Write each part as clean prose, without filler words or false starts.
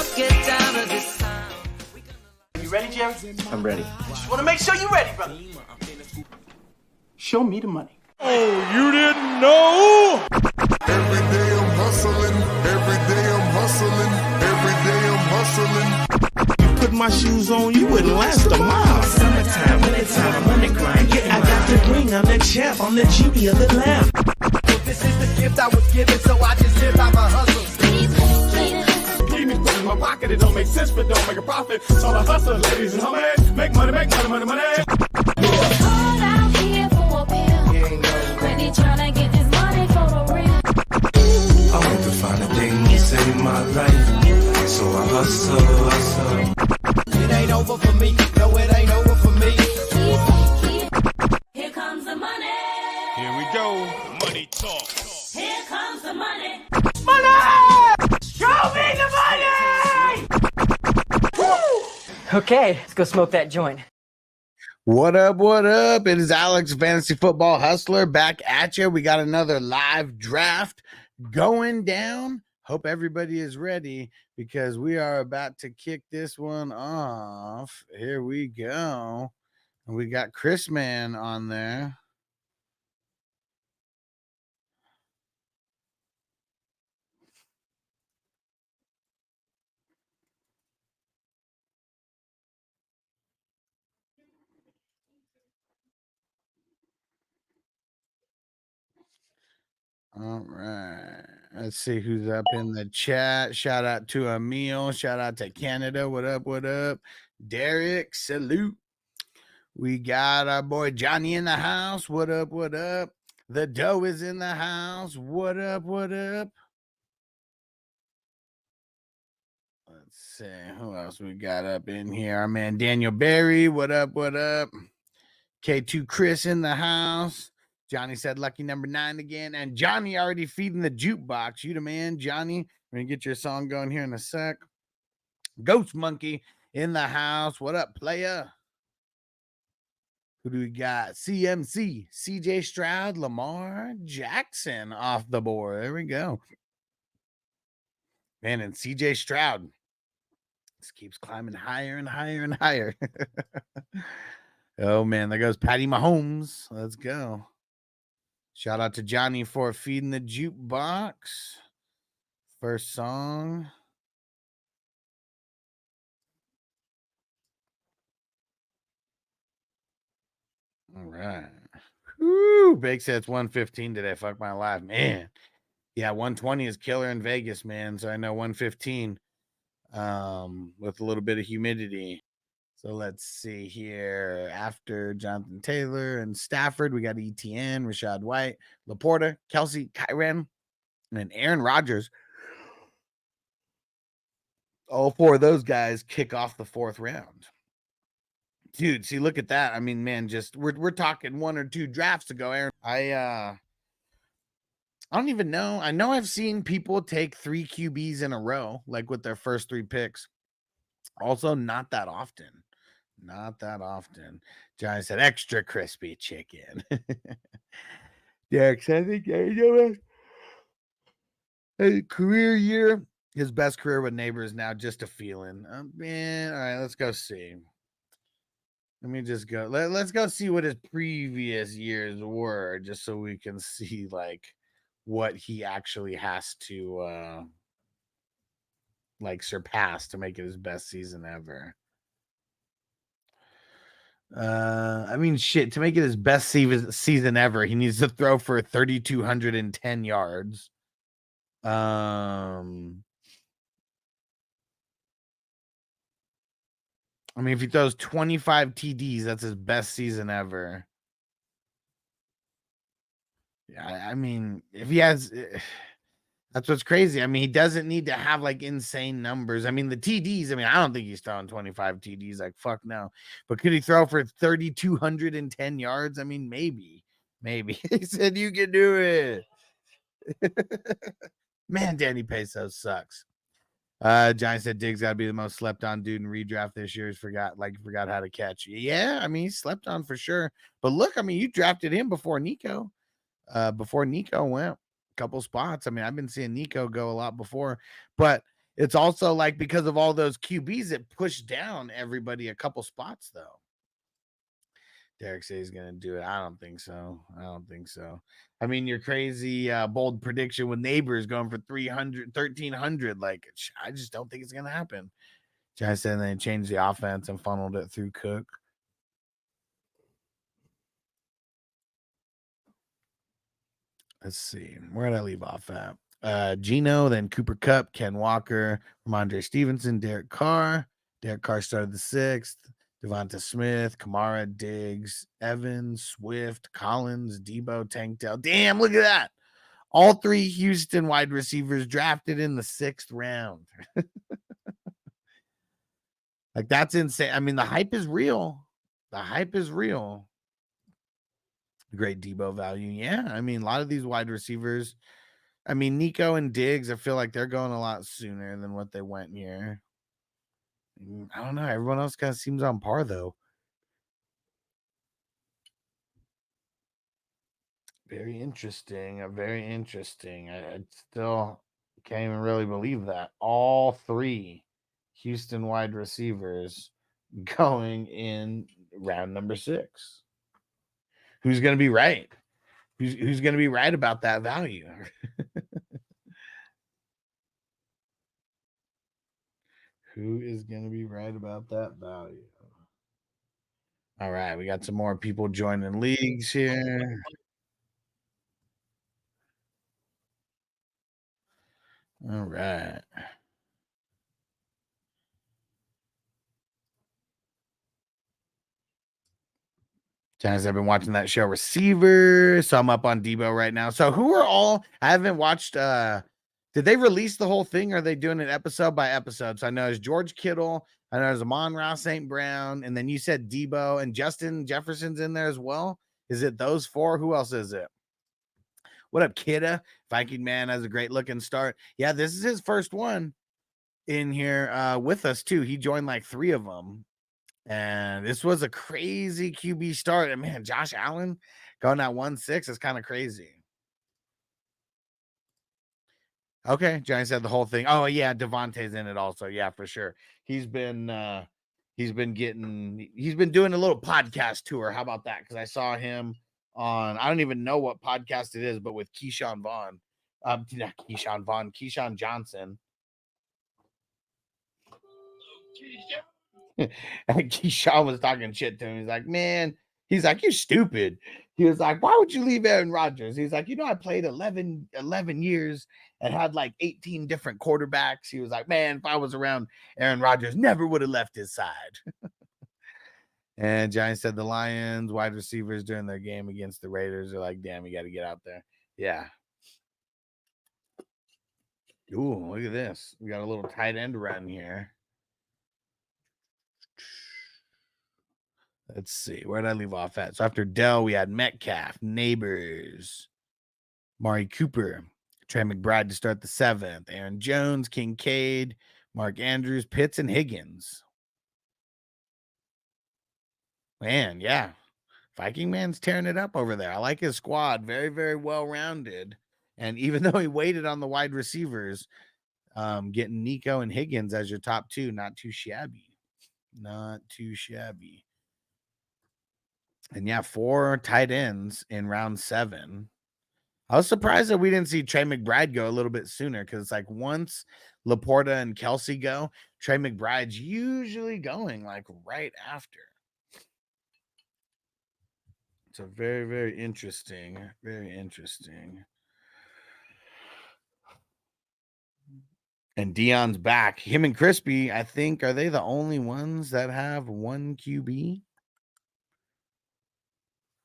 You ready, Jerry? I'm ready. Just want to make sure you're ready, brother. Show me the money. Oh, you didn't know? Every day I'm hustling, every day I'm hustling, every day I'm hustling. You put my shoes on, you wouldn't last a mile. Summertime, wintertime, I'm on the grind. Yeah, I got the ring, I'm the champ, I'm the genie of the lamp. This is the gift I was given, so I just live by my hustle. Keep me put in my pocket, it don't make sense, but don't make a profit. So I hustle, ladies and homies, make money, money, money. Hold out here for a pill. Ready tryna get this money for the real. I want to find a thing to save my life, so I hustle. It ain't over for me, no, it ain't over for me. Here comes the money. Here we go, money talk. Here comes the money. Show me the money! Okay, let's go smoke that joint. What up? What up? It is Alex, Fantasy Football Hustler, back at you. We got another live draft going down. Hope everybody is ready because we are about to kick this one off. Here we go. And we got Chris Man on there. All right. Let's see who's up in the chat. Shout out to Emil. Shout out to Canada. What up? What up? Derek, salute. We got our boy Johnny in the house. What up? What up? The dough is in the house. What up? What up? Let's see who else we got up in here. Our man Daniel Berry. What up? What up? K2 Chris in the house. Johnny said lucky number 9 again. And Johnny already feeding the jukebox. You the man, Johnny. We're going to get your song going here in a sec. Ghost Monkey in the house. What up, playa? Who do we got? CMC, CJ Stroud, Lamar Jackson off the board. There we go. Man, and CJ Stroud just keeps climbing higher and higher and higher. Oh, man, there goes Patty Mahomes. Let's go. Shout out to Johnny for feeding the jukebox. First song. All right. Woo, Bake said it's 115 today. Fuck my life, man. Yeah, 120 is killer in Vegas, man. So I know 115 with a little bit of humidity. So let's see here. After Jonathan Taylor and Stafford, we got ETN, Rashad White, Laporta, Kelsey, Kyren, and Aaron Rodgers. All 4 of those guys kick off the 4th round. Dude, see, look at that. I mean, man, just we're talking 1 or 2 drafts ago, Aaron. I don't even know. I know I've seen people take 3 QBs in a row, like with their first 3 picks. Also, not that often. Not that often. Johnny said extra crispy chicken. Derek said, I think a career year. His best career with Neighbors now, just a feeling. Man, all right, let's go see. Let me just go. Let's go see what his previous years were, just so we can see like what he actually has to like surpass to make it his best season ever. I mean, shit, to make it his best season ever, he needs to throw for 3,210 yards. I mean, if he throws 25 TDs, that's his best season ever. Yeah, I mean, if he has, that's what's crazy. I mean, he doesn't need to have like insane numbers. I mean, the TDs, I mean, I don't think he's throwing 25 TDs. Like, fuck no. But could he throw for 3,210 yards? I mean, maybe. He said you can do it. Man, Danny Peso sucks. Johnny said Diggs got to be the most slept on dude in redraft this year. He forgot how to catch. Yeah, I mean, he slept on for sure. But look, I mean, you drafted him before Nico. Before Nico went a couple spots. I mean, I've been seeing Nico go a lot before, but it's also like because of all those QBs, it pushed down everybody a couple spots, though. Derek says he's gonna do it. I don't think so. I mean, your crazy bold prediction with Neighbors going for 1,300. Like, I just don't think it's gonna happen. Jai said they changed the offense and funneled it through Cook. Let's see. Where did I leave off at? Gino, then Cooper Kupp, Ken Walker, Ramondre Stevenson, Derek Carr. Derek Carr started the 6th. Devonta Smith, Kamara, Diggs, Evans, Swift, Collins, Debo, Tankdale. Damn, look at that. All 3 Houston wide receivers drafted in the 6th round. Like, that's insane. I mean, the hype is real. Great Debo value. Yeah, I mean, a lot of these wide receivers. I mean, Nico and Diggs, I feel like they're going a lot sooner than what they went here. I don't know. Everyone else kind of seems on par, though. Very interesting. I still can't even really believe that. All 3 Houston wide receivers going in round number 6. Who's going to be right? Who's going to be right about that value? Who is going to be right about that value? All right, we got some more people joining leagues here. All right. Janice, I've been watching that show Receiver, so I'm up on Debo right now. So who are all? I haven't watched. Did they release the whole thing? Or are they doing it episode by episode? So I know it's George Kittle. I know there's Amon-Ra St. Brown, and then you said Debo and Justin Jefferson's in there as well. Is it those 4? Who else is it? What up, Kidda? Viking Man has a great looking start. Yeah, this is his first one in here with us too. He joined like 3 of them. And this was a crazy QB start. And man, Josh Allen going at 1-6 is kind of crazy. Okay, Johnny said the whole thing. Oh yeah, Devontae's in it also. Yeah, for sure. He's been doing a little podcast tour. How about that? Because I saw him on, I don't even know what podcast it is, but with Keyshawn Vaughn. Not Keyshawn Vaughn, Keyshawn Johnson. And Keyshawn was talking shit to him. He's like, man, you're stupid. He was like, why would you leave Aaron Rodgers? He's like, I played 11 years and had like 18 different quarterbacks. He was like, man, if I was around Aaron Rodgers, never would have left his side. And Giants said the Lions wide receivers during their game against the Raiders are like, damn, you got to get out there. Yeah. Ooh, look at this. We got a little tight end run here. Let's see. Where did I leave off at? So after Dell, we had Metcalf, Neighbors, Mari Cooper, Trey McBride to start the 7th, Aaron Jones, Kincaid, Mark Andrews, Pitts, and Higgins. Man, yeah. Viking Man's tearing it up over there. I like his squad. Very, very well-rounded. And even though he waited on the wide receivers, getting Nico and Higgins as your top 2, not too shabby. And yeah, 4 tight ends in round 7. I was surprised that we didn't see Trey McBride go a little bit sooner because it's like once Laporta and Kelsey go, Trey McBride's usually going like right after. So very, very interesting. Very interesting. And Dion's back. Him and Crispy, I think, are they the only ones that have 1 QB?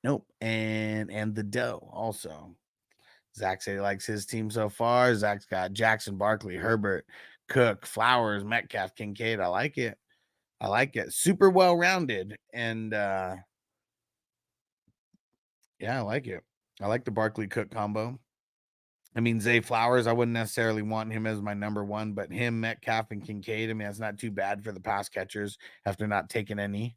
Nope. And the Doe also. Zach said he likes his team so far. Zach's got Jackson, Barkley, Herbert, Cook, Flowers, Metcalf, Kincaid. I like it. Super well-rounded. And yeah, I like it. I like the Barkley Cook combo. I mean, Zay Flowers, I wouldn't necessarily want him as my number 1, but him, Metcalf, and Kincaid, I mean, that's not too bad for the pass catchers after not taking any.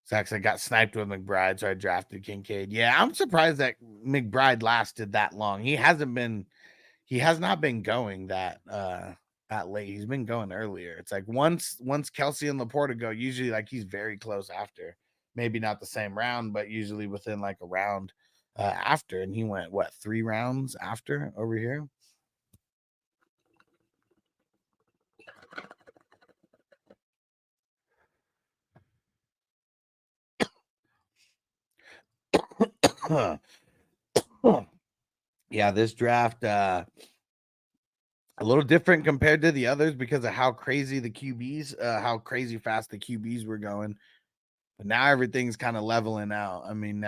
Zach said got sniped with McBride, so I drafted Kincaid. Yeah, I'm surprised that McBride lasted that long. He hasn't been he has not been going that late. He's been going earlier. It's like once Kelsey and Laporta go, usually like he's very close after. Maybe not the same round, but usually within like a round after. And he went, what, 3 rounds after over here? Yeah, this draft a little different compared to the others because of how crazy the QBs, how crazy fast the QBs were going. But now everything's kind of leveling out. I mean,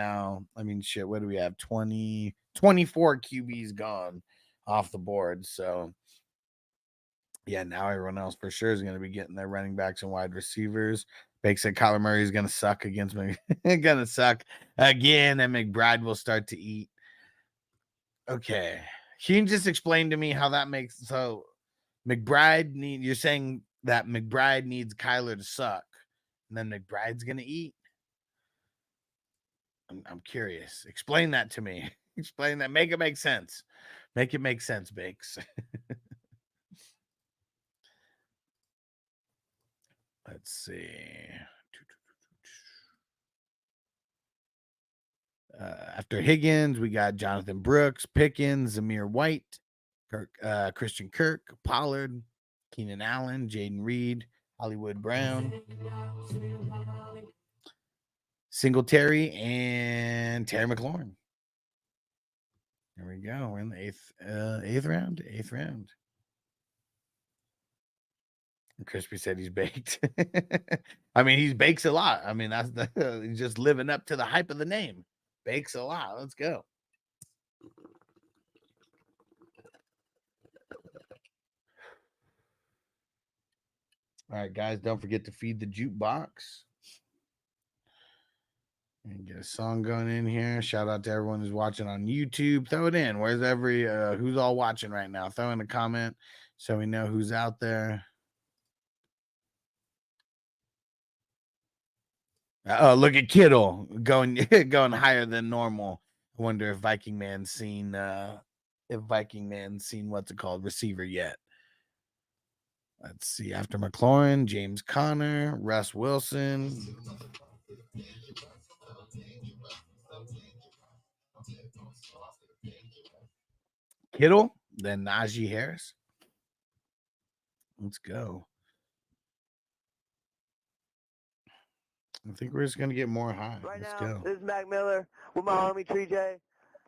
shit, what do we have? 24 QBs gone off the board. So, yeah, now everyone else for sure is going to be getting their running backs and wide receivers. Bake said Kyler Murray is going to suck against me. Going to suck again, and McBride will start to eat. Okay. Can you just explain to me how that makes so McBride you're saying that McBride needs Kyler to suck, and then McBride's gonna eat? I'm curious. Explain that to me. Explain that. Make it make sense. Make it make sense, Bakes. Let's see. After Higgins, we got Jonathan Brooks, Pickens, Zamir White, Christian Kirk, Pollard, Keenan Allen, Jaden Reed, Hollywood Brown, Singletary, and Terry McLaurin. There we go. We're in the eighth round. And Crispy said he's baked. I mean, he bakes a lot. I mean, that's he's just living up to the hype of the name. Bakes a lot. Let's go. All right, guys, don't forget to feed the jukebox. And get a song going in here. Shout out to everyone who's watching on YouTube. Throw it in. Where's who's all watching right now? Throw in a comment so we know who's out there. Oh, look at Kittle going higher than normal. I wonder if Viking Man's seen what's it called, receiver yet. Let's see. After McLaurin, James Conner, Russ Wilson. Kittle, then Najee Harris. Let's go. I think we're just going to get more high. Right Let's now, go. this is Mac Miller with my homie Tree J.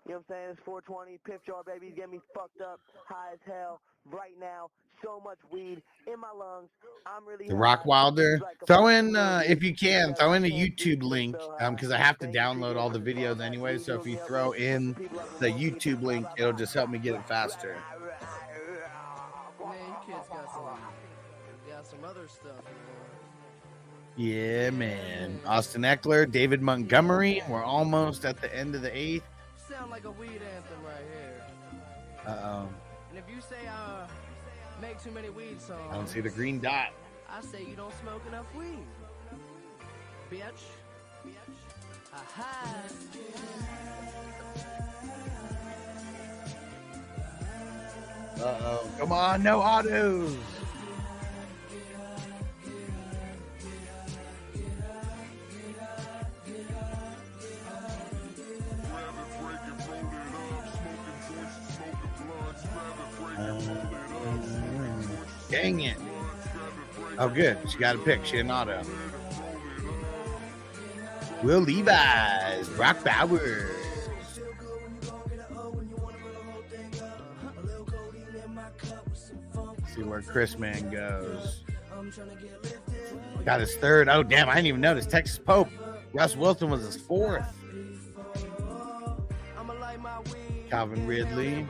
You know what I'm saying? It's 420. Pip jar, baby. He's getting me fucked up, high as hell. Right now, so much weed in my lungs. I'm really The Rock Wilder. Throw in, if you can, throw in a YouTube link because I have to download all the videos anyway. So if you throw in the YouTube link, it'll just help me get it faster. Man, you kids got some other stuff, man. Yeah, man. Austin Eckler, David Montgomery. We're almost at the end of the 8th. Sound like a weed anthem right here. Uh-oh. And if you say I make too many weed songs, I don't see the green dot. I say you don't smoke enough weed. Bitch. Aha. Uh-oh. Come on, no autos. Dang it. Oh, good. She got a pick. She had an auto. Will Levi's. Brock Bowers. See where Chris Man goes. Got his 3rd. Oh, damn. I didn't even notice. Texas Pope. Russ Wilson was his 4th. Calvin Ridley.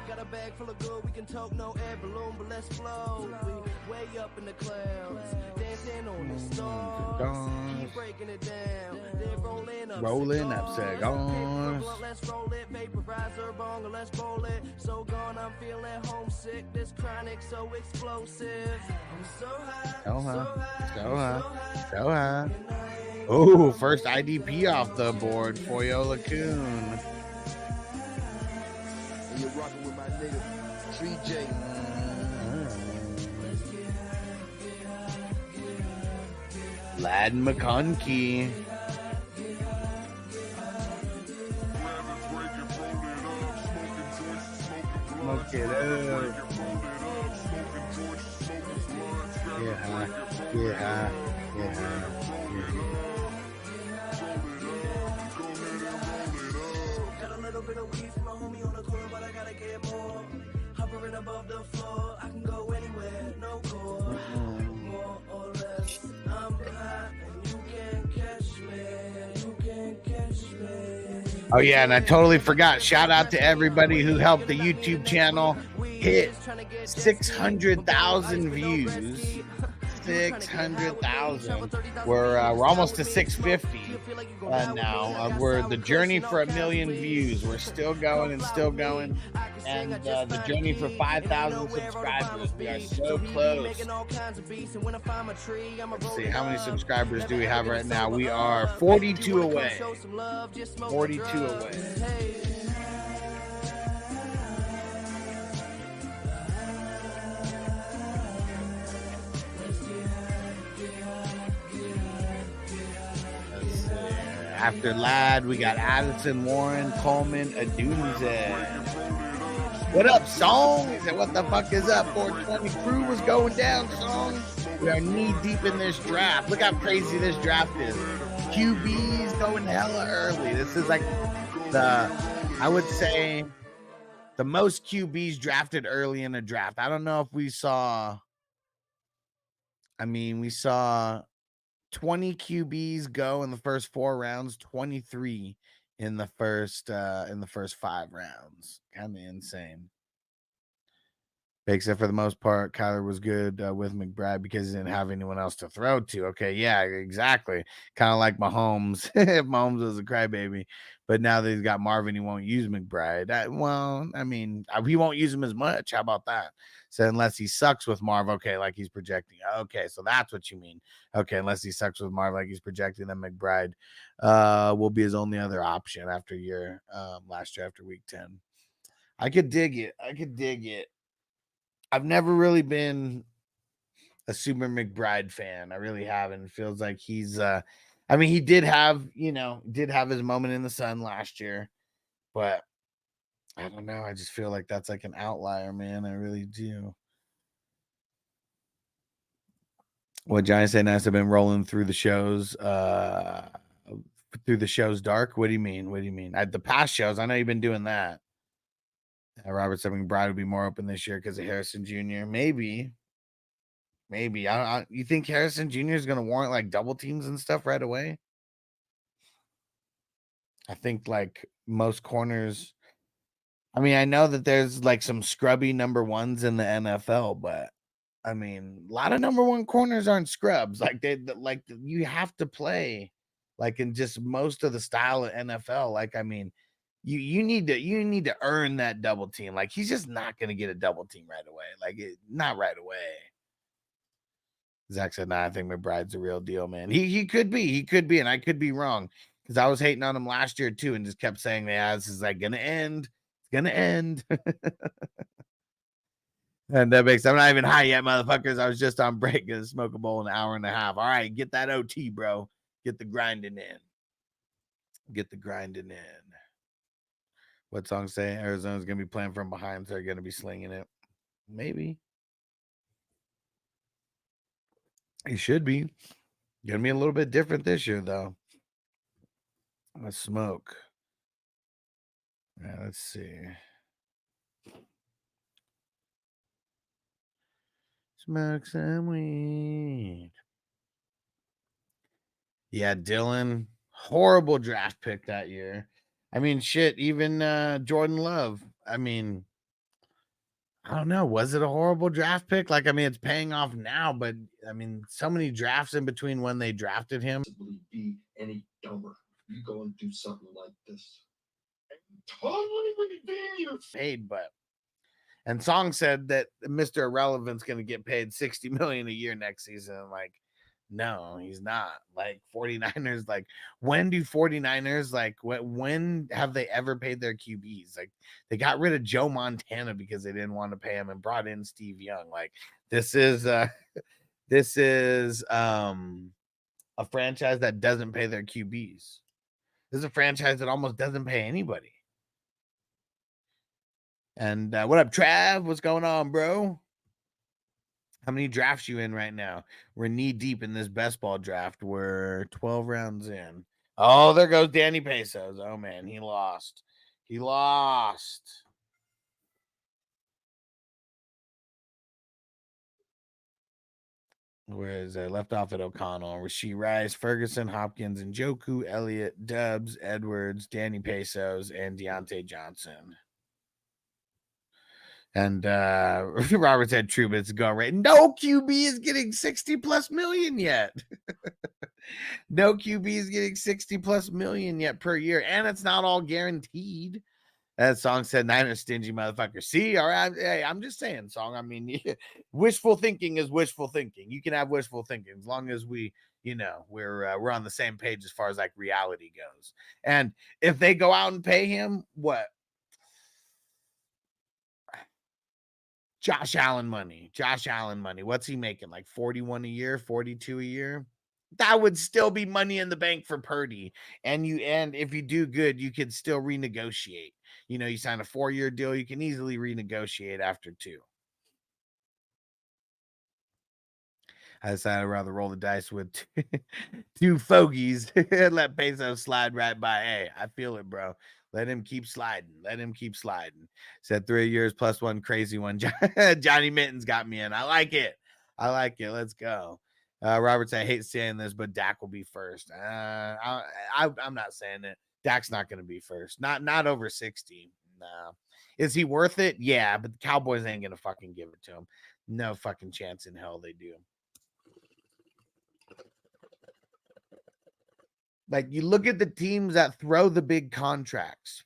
Got a bag full of good, we can talk no air balloon, but let's flow. We way up in the clouds, dancing on the stars. Keep breaking it down, then rolling up cigars. Let's roll it, vaporizer, bong, let's roll it. So gone, I'm feeling homesick. This chronic so explosive. I'm so high, Oh, first IDP off the board for Yola Coon. You're rocking 3J. Lad McConkey. Smoke it up. Yeah. Got a little bit of weed from my homie on the corner, but I gotta get more. Hovering above the floor, I can go anywhere, no core. More or less, I'm hot and you can't catch me. You can't catch me. Oh yeah, and I totally forgot. Shout out to everybody who helped the YouTube channel hit 600,000 views. 600,000. We're almost to 650 now. We're the journey for 1 million views. We're still going and still going, and the journey for 5,000 subscribers. We are so close. Let's see, how many subscribers do we have right now? We are 42 away. 42 away. After Lad, we got Addison, Warren, Coleman, Adunze. What up, Song? He said, what the fuck is up? 420 crew was going down, Song. We are knee deep in this draft. Look how crazy this draft is. QBs going hella early. This is like I would say, the most QBs drafted early in a draft. I don't know if we saw, we saw 20 QBs go in the first 4 rounds, 23 in the first 5 rounds. Kind of insane. Except for the most part, Kyler was good with McBride because he didn't have anyone else to throw to. Okay, yeah, exactly. Kind of like Mahomes. If Mahomes was a crybaby. But now that he's got Marvin, he won't use McBride. He won't use him as much. How about that? So unless he sucks with Marv, okay, like he's projecting. Okay, so that's what you mean. Okay, unless he sucks with Marv, like he's projecting, then McBride will be his only other option after last year after week 10. I could dig it. I've never really been a super McBride fan. I really haven't. It feels like he's he did have his moment in the sun last year, but I don't know. I just feel like that's like an outlier, man. I really do. What Giants say nice. I've been rolling through the shows, dark. What do you mean? The past shows, I know you've been doing that. Robert said McBride would be more open this year because of Harrison Jr. Maybe. You think Harrison Jr. is going to warrant like double teams and stuff right away? I think like most corners. I know that there's like some scrubby number ones in the NFL, but a lot of number one corners aren't scrubs. You have to play like in just most of the style of NFL. You need to earn that double team. Like he's just not going to get a double team right away. Not right away. Zach said, "Nah, I think McBride's a real deal, man. He could be, and I could be wrong because I was hating on him last year too, and just kept saying, yeah, this is like gonna end. It's gonna end." And that makes I'm not even high yet, motherfuckers. I was just on break and smoke a bowl in an hour and a half. All right, get that OT, bro. Get the grinding in. What song say Arizona's gonna be playing from behind, so they're gonna be slinging it? Maybe. He should be. Gonna be a little bit different this year, though. Let's smoke. Yeah, let's see. Smoke some weed. Yeah, Dylan. Horrible draft pick that year. Shit, even Jordan Love. I don't know. Was it a horrible draft pick? It's paying off now, but so many drafts in between when they drafted him. Be any dumber. You go and do something like this. Totally paid, and Song said that Mr. Irrelevant's going to get paid $60 million a year next season. No, he's not. Like 49ers, like when do 49ers like when have they ever paid their QBs? Like they got rid of Joe Montana because they didn't want to pay him and brought in Steve Young. Like this is this is a franchise that doesn't pay their QBs. This is a franchise that almost doesn't pay anybody. And what up, Trav? What's going on, bro? How many drafts you in right now? We're knee deep in this best ball draft. We're 12 rounds in. Oh, there goes Danny Pesos. Oh, man, he lost. He lost. Where is it? Left off at O'Connell. Rasheed Rice, Ferguson, Hopkins, Njoku, Elliott, Dubs, Edwards, Danny Pesos, and Deontay Johnson. And Robert said, true, but it's going right. No QB is getting 60 plus million yet. No QB is getting 60 plus million yet per year. And it's not all guaranteed. That song said, Niners stingy motherfucker. See, all right. Hey, I'm just saying, song. I mean, wishful thinking is wishful thinking. You can have wishful thinking as long as we, we're on the same page as far as like reality goes. And if they go out and pay him, what? Josh Allen money. What's he making? Like 41 a year, 42 a year? That would still be money in the bank for Purdy. And if you do good, you could still renegotiate. You sign a 4-year deal, you can easily renegotiate after 2. I decided I'd rather roll the dice with 2 fogies and let Pesos slide right by. Hey, I feel it, bro. Let him keep sliding. Said 3 years plus 1 crazy one. Johnny Mittens got me in. I like it. Let's go. Robert said, I hate saying this, but Dak will be first. I'm not saying it. Dak's not going to be first. Not over 60. No. Is he worth it? Yeah, but the Cowboys ain't going to fucking give it to him. No fucking chance in hell they do. Like, you look at the teams that throw the big contracts.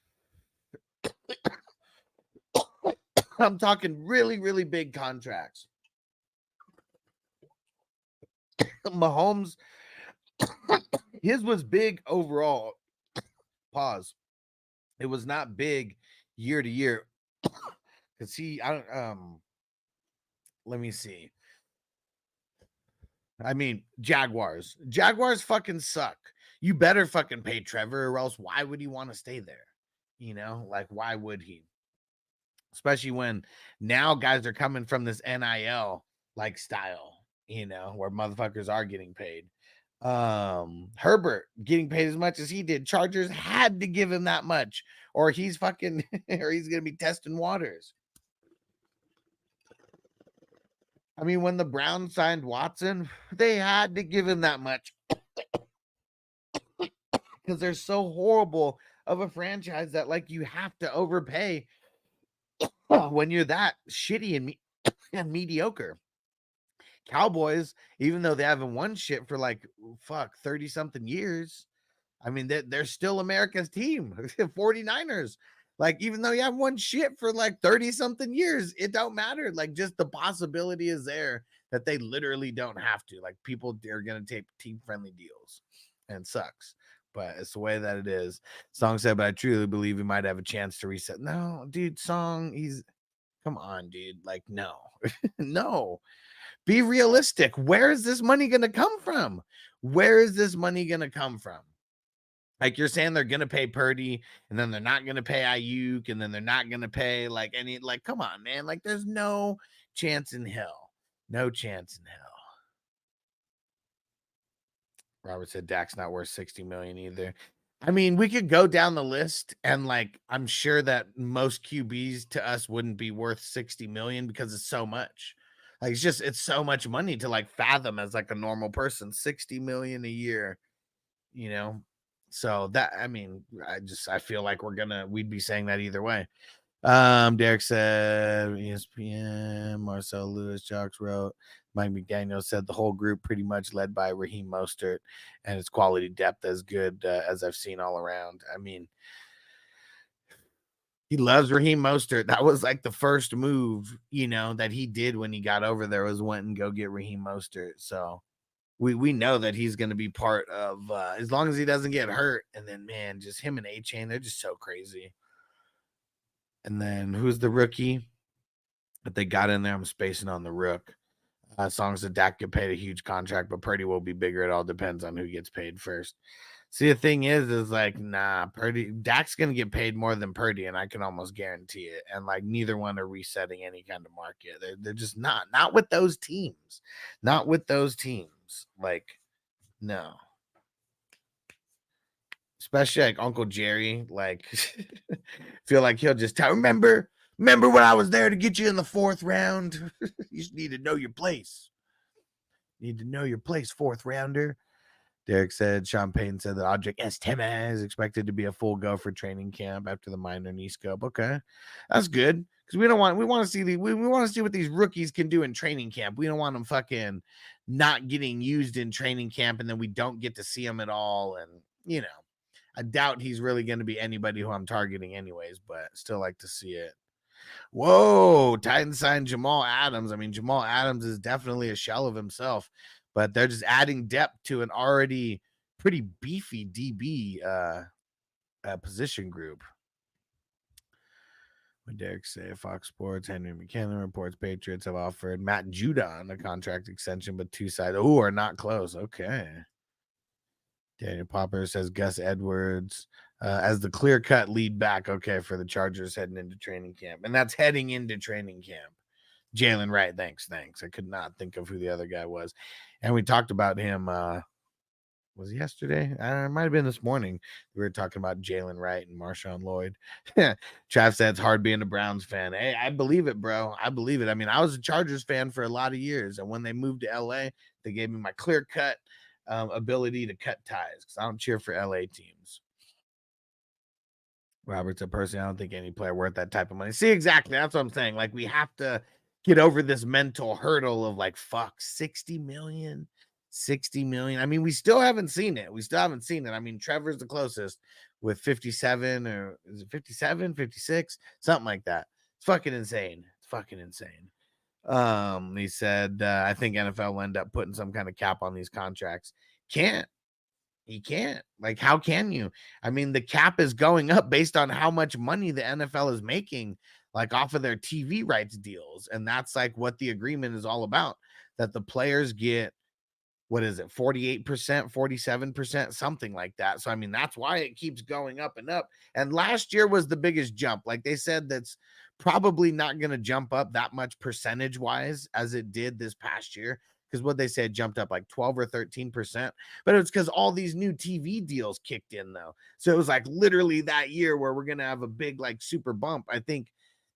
I'm talking really, really big contracts. Mahomes, his was big overall. Pause. It was not big year to year. Because let me see. I mean, Jaguars fucking suck. You better fucking pay Trevor, or else why would he want to stay there? Like, why would he? Especially when now guys are coming from this NIL like style, where motherfuckers are getting paid. Herbert getting paid as much as he did. Chargers had to give him that much, or he's fucking, or he's gonna be testing waters. I mean, when the Browns signed Watson, they had to give him that much because they're so horrible of a franchise that, like, you have to overpay when you're that shitty and mediocre. Cowboys, even though they haven't won shit for 30 something years, I mean, they're still America's team. 49ers. Like, even though you haven't won shit for 30 something years, it don't matter. Like, just the possibility is there that they literally don't have to. Like, people are going to take team friendly deals, and sucks. But it's the way that it is. Song said, but I truly believe he might have a chance to reset. No, dude, Song, come on, dude. Like, no, no. Be realistic. Where is this money going to come from? Like, you're saying they're going to pay Purdy, and then they're not going to pay Ayuk, and then they're not going to pay come on, man. Like, there's no chance in hell. No chance in hell. Robert said Dak's not worth 60 million either. I mean, we could go down the list, and I'm sure that most QBs to us wouldn't be worth 60 million because it's so much. Like, it's so much money to fathom as a normal person. 60 million a year, So that, I mean, I feel like we'd be saying that either way. Derek said ESPN, Marcel Lewis, Jocks wrote, Mike McDaniel said the whole group pretty much led by Raheem Mostert, and its quality depth as good as I've seen all around. I mean, he loves Raheem Mostert. That was the first move, that he did when he got over there was went and go get Raheem Mostert. So we know that he's going to be part of as long as he doesn't get hurt. And then, man, just him and A-Chain, they're just so crazy. And then who's the rookie that they got in there? I'm spacing on the rook. As long as the Dak get paid a huge contract, but Purdy will be bigger. It all depends on who gets paid first. See, the thing is like, nah, Dak's going to get paid more than Purdy, and I can almost guarantee it. And like, neither one are resetting any kind of market. They're just not with those teams. Not with those teams. Like, no. Especially like Uncle Jerry, like, feel like he'll just tell, remember when I was there to get you in the 4th round? You just need to know your place. Need to know your place, 4th rounder. Derek said, Sean Payton said that Audric Estime is expected to be a full go for training camp after the minor knee scope. Okay, that's good, because we want to see we want to see what these rookies can do in training camp. We don't want them fucking not getting used in training camp, and then we don't get to see them at all. And you know, I doubt he's really going to be anybody who I'm targeting anyways, but still like to see it. Whoa, Titans signed Jamal Adams. I mean, Jamal Adams is definitely a shell of himself, but they're just adding depth to an already pretty beefy DB position group. What Derek say? Fox Sports, Henry McKinnon reports Patriots have offered Matt Judon a contract extension, but two sides are not close. Okay. Daniel Popper says Gus Edwards as the clear-cut lead back, okay, for the Chargers heading into training camp. And that's heading into training camp. Jalen Wright, thanks. I could not think of who the other guy was. And we talked about him, was it yesterday? It might have been this morning. We were talking about Jalen Wright and Marshawn Lloyd. Trav said it's hard being a Browns fan. Hey, I believe it, bro. I believe it. I mean, I was a Chargers fan for a lot of years. And when they moved to LA, they gave me my clear-cut ability to cut ties, because I don't cheer for LA teams. Robert said, personally, I don't think any player worth that type of money. See, exactly. That's what I'm saying. Like, we have to get over this mental hurdle of like, fuck, 60 million. I mean, we still haven't seen it. I mean, Trevor's the closest with 57, or is it 57, 56, something like that. It's fucking insane. He said, I think NFL will end up putting some kind of cap on these contracts. He can't. Like, how can you? I mean, the cap is going up based on how much money the NFL is making, like off of their TV rights deals. And that's like what the agreement is all about, that the players get, what is it, 48%, 47%, something like that. So, I mean, that's why it keeps going up and up. And last year was the biggest jump. Like they said, that's probably not going to jump up that much percentage wise as it did this past year. Because what they said jumped up like 12 or 13%, but it's because all these new TV deals kicked in though. So it was like literally that year where we're going to have a big, like super bump. I think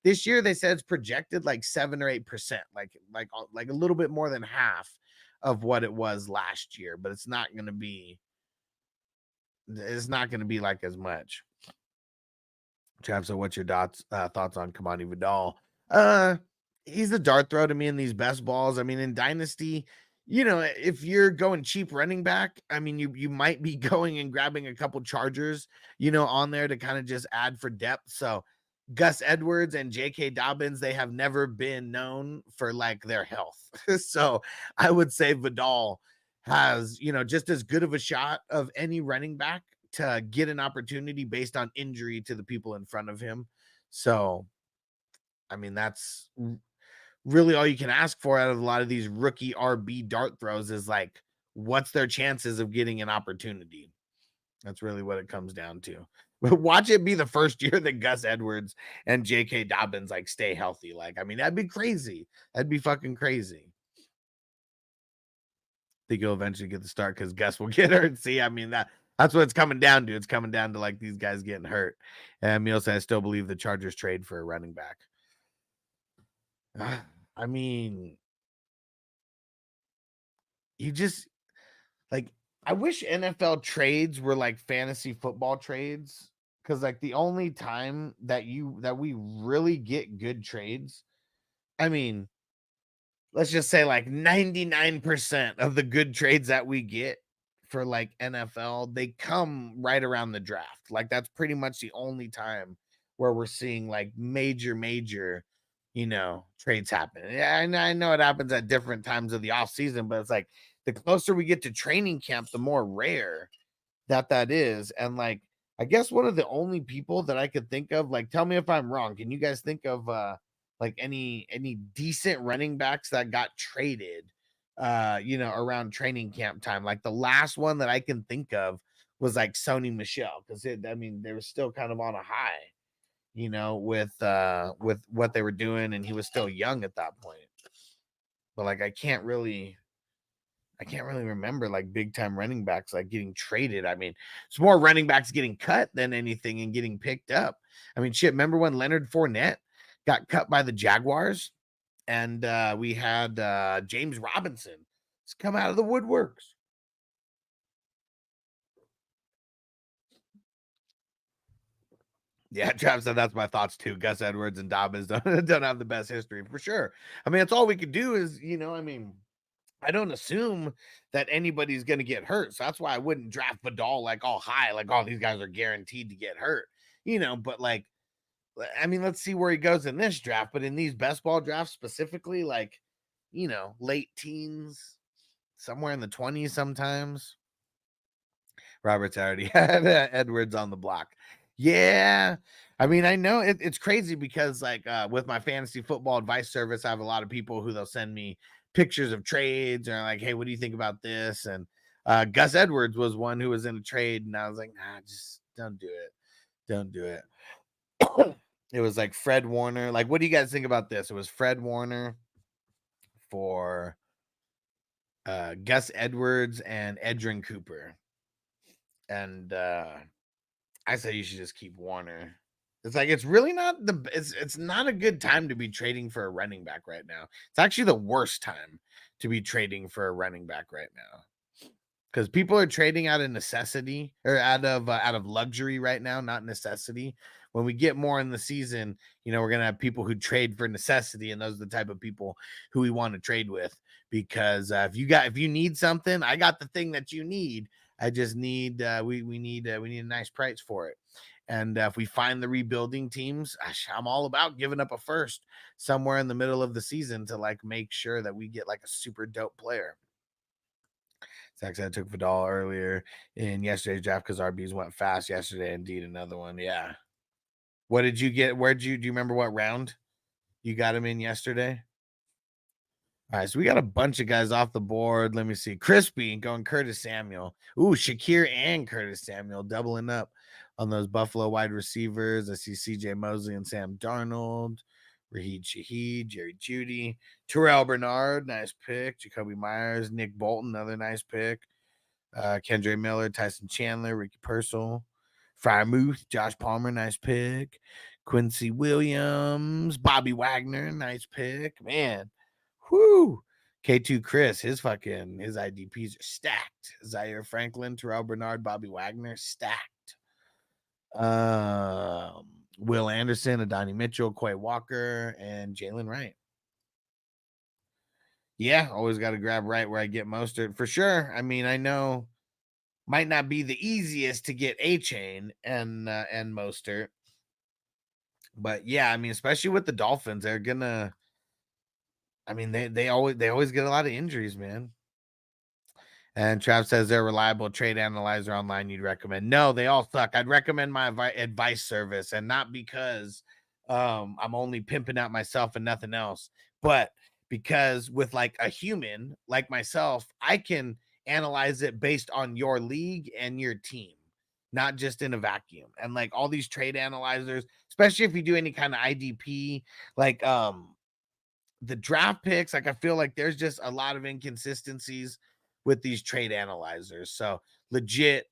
this year they said it's projected like 7 or 8%, like a little bit more than half of what it was last year, but it's not going to be like as much. Trav, so what's your thoughts on Kamani Vidal? He's a dart throw to me in these best balls. I mean, in Dynasty, you know, if you're going cheap running back, I mean, you might be going and grabbing a couple Chargers, you know, on there to kind of just add for depth. So Gus Edwards and J.K. Dobbins, they have never been known for like their health. So I would say Vidal has, you know, just as good of a shot of any running back to get an opportunity based on injury to the people in front of him. So, I mean, that's really all you can ask for out of a lot of these rookie RB dart throws is like, what's their chances of getting an opportunity? That's really what it comes down to. But watch it be the first year that Gus Edwards and J.K. Dobbins like stay healthy. Like, I mean, that'd be crazy. That'd be fucking crazy. I think he'll eventually get the start because Gus will get hurt. See, I mean, that's what it's coming down to. It's coming down to like these guys getting hurt. And Emil said, I still believe the Chargers trade for a running back. I mean, you just like, I wish NFL trades were like fantasy football trades, because like the only time that we really get good trades, I mean, let's just say like 99% of the good trades that we get for like NFL, they come right around the draft. Like that's pretty much the only time where we're seeing like major, you know, trades happen. Yeah, I know it happens at different times of the off season, but it's like the closer we get to training camp, the more rare that is. And like, I guess one of the only people that I could think of, like, tell me if I'm wrong. Can you guys think of like any decent running backs that got traded around training camp time? Like the last one that I can think of was like Sony Michel, because they were still kind of on a high, with what they were doing, and he was still young at that point. But like I can't really remember like big time running backs like getting traded. I mean, it's more running backs getting cut than anything and getting picked up. I mean, shit, remember when Leonard Fournette got cut by the Jaguars, and we had James Robinson come out of the woodworks. Yeah, Trav said that's my thoughts too. Gus Edwards and Dobbins don't have the best history for sure. I mean, that's all we could do is, I don't assume that anybody's going to get hurt. So that's why I wouldn't draft Vidal like all high, like all these guys are guaranteed to get hurt, but like, I mean, let's see where he goes in this draft, but in these best ball drafts specifically, like, late teens, somewhere in the 20s sometimes. Robert's already had Edwards on the block. Yeah. I mean, I know it's crazy because like with my fantasy football advice service, I have a lot of people who they'll send me pictures of trades or like, hey, what do you think about this? And Gus Edwards was one who was in a trade, and I was like, nah, just don't do it. Don't do it. It was like Fred Warner. Like, what do you guys think about this? It was Fred Warner for Gus Edwards and Edrin Cooper. And I say you should just keep Warner. It's like it's really not it's not a good time to be trading for a running back right now. It's actually the worst time to be trading for a running back right now, because people are trading out of necessity or out of luxury right now, not necessity. When we get more in the season, we're gonna have people who trade for necessity, and those are the type of people who we want to trade with. Because if you need something, I got the thing that you need. I just need we need a nice price for it. And if we find the rebuilding teams, I'm all about giving up a first somewhere in the middle of the season to like make sure that we get like a super dope player. Zach said I took Vidal earlier in yesterday's draft because RBs went fast yesterday. Indeed, another one. Yeah. What did you get? Do you remember what round you got him in yesterday? All right, so we got a bunch of guys off the board. Let me see. Crispy going Curtis Samuel. Ooh, Shakir and Curtis Samuel doubling up on those Buffalo wide receivers. I see CJ Mosley and Sam Darnold, Raheed Shaheed, Jerry Jeudy, Terrell Bernard, nice pick. Jacoby Myers, Nick Bolton, another nice pick. Kendre Miller, Tyson Chandler, Ricky Purcell, Frymouth, Josh Palmer, nice pick. Quincy Williams, Bobby Wagner, nice pick. Man. Whoo, K2 Chris, his IDPs are stacked. Zaire Franklin, Terrell Bernard, Bobby Wagner, stacked. Will Anderson, Adonai Mitchell, Quay Walker, and Jalen Wright. Yeah, always got to grab right where I get Mostert for sure. I mean, I know might not be the easiest to get A-Chain and Mostert, but yeah, I mean, especially with the Dolphins, they're gonna. I mean, they always get a lot of injuries, man. And Trav says they're a reliable trade analyzer online you'd recommend. No, they all suck. I'd recommend my advice service, and not because I'm only pimping out myself and nothing else, but because with like a human like myself, I can analyze it based on your league and your team, not just in a vacuum. And like all these trade analyzers, especially if you do any kind of IDP, like the draft picks, like I feel like there's just a lot of inconsistencies with these trade analyzers. So legit,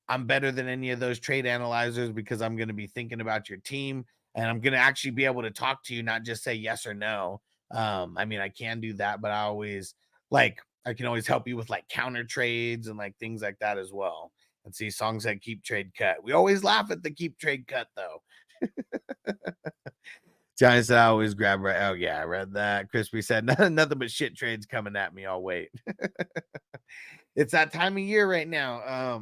I'm better than any of those trade analyzers because I'm going to be thinking about your team, and I'm going to actually be able to talk to you, not just say yes or no. I mean, I can do that, but I can always help you with like counter trades and like things like that as well. And see, songs that keep trade cut. We always laugh at the keep trade cut though. Johnny said I always grab right. Oh yeah, I read that. Crispy said nothing but shit trades coming at me. I'll wait. It's that time of year right now.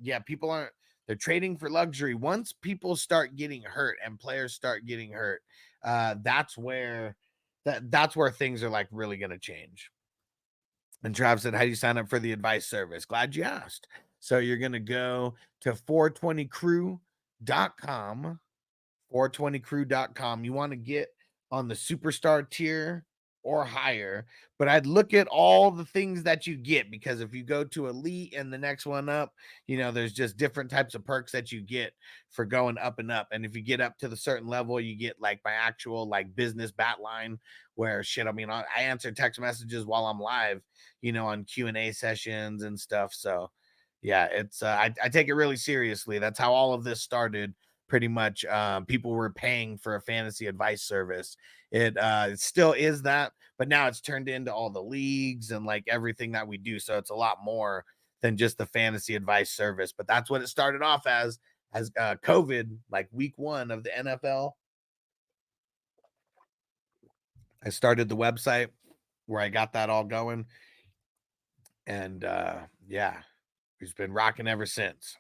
Yeah, people they're trading for luxury. Once people start getting hurt and players start getting hurt, that's where things are like really gonna change. And Trav said, how do you sign up for the advice service? Glad you asked. So you're going to go to 420crew.com, 420crew.com. You want to get on the superstar tier or higher, but I'd look at all the things that you get, because if you go to elite and the next one up, you know, there's just different types of perks that you get for going up and up. And if you get up to the certain level, you get like my actual like business bat line, where shit, I mean, I answer text messages while I'm live, you know, on Q&A sessions and stuff. So yeah, it's I take it really seriously. That's how all of this started. Pretty much people were paying for a fantasy advice service. It still is that, but now it's turned into all the leagues and like everything that we do. So it's a lot more than just the fantasy advice service. But that's what it started off as COVID, like week 1 of the NFL. I started the website where I got that all going. And yeah, we've been rocking ever since.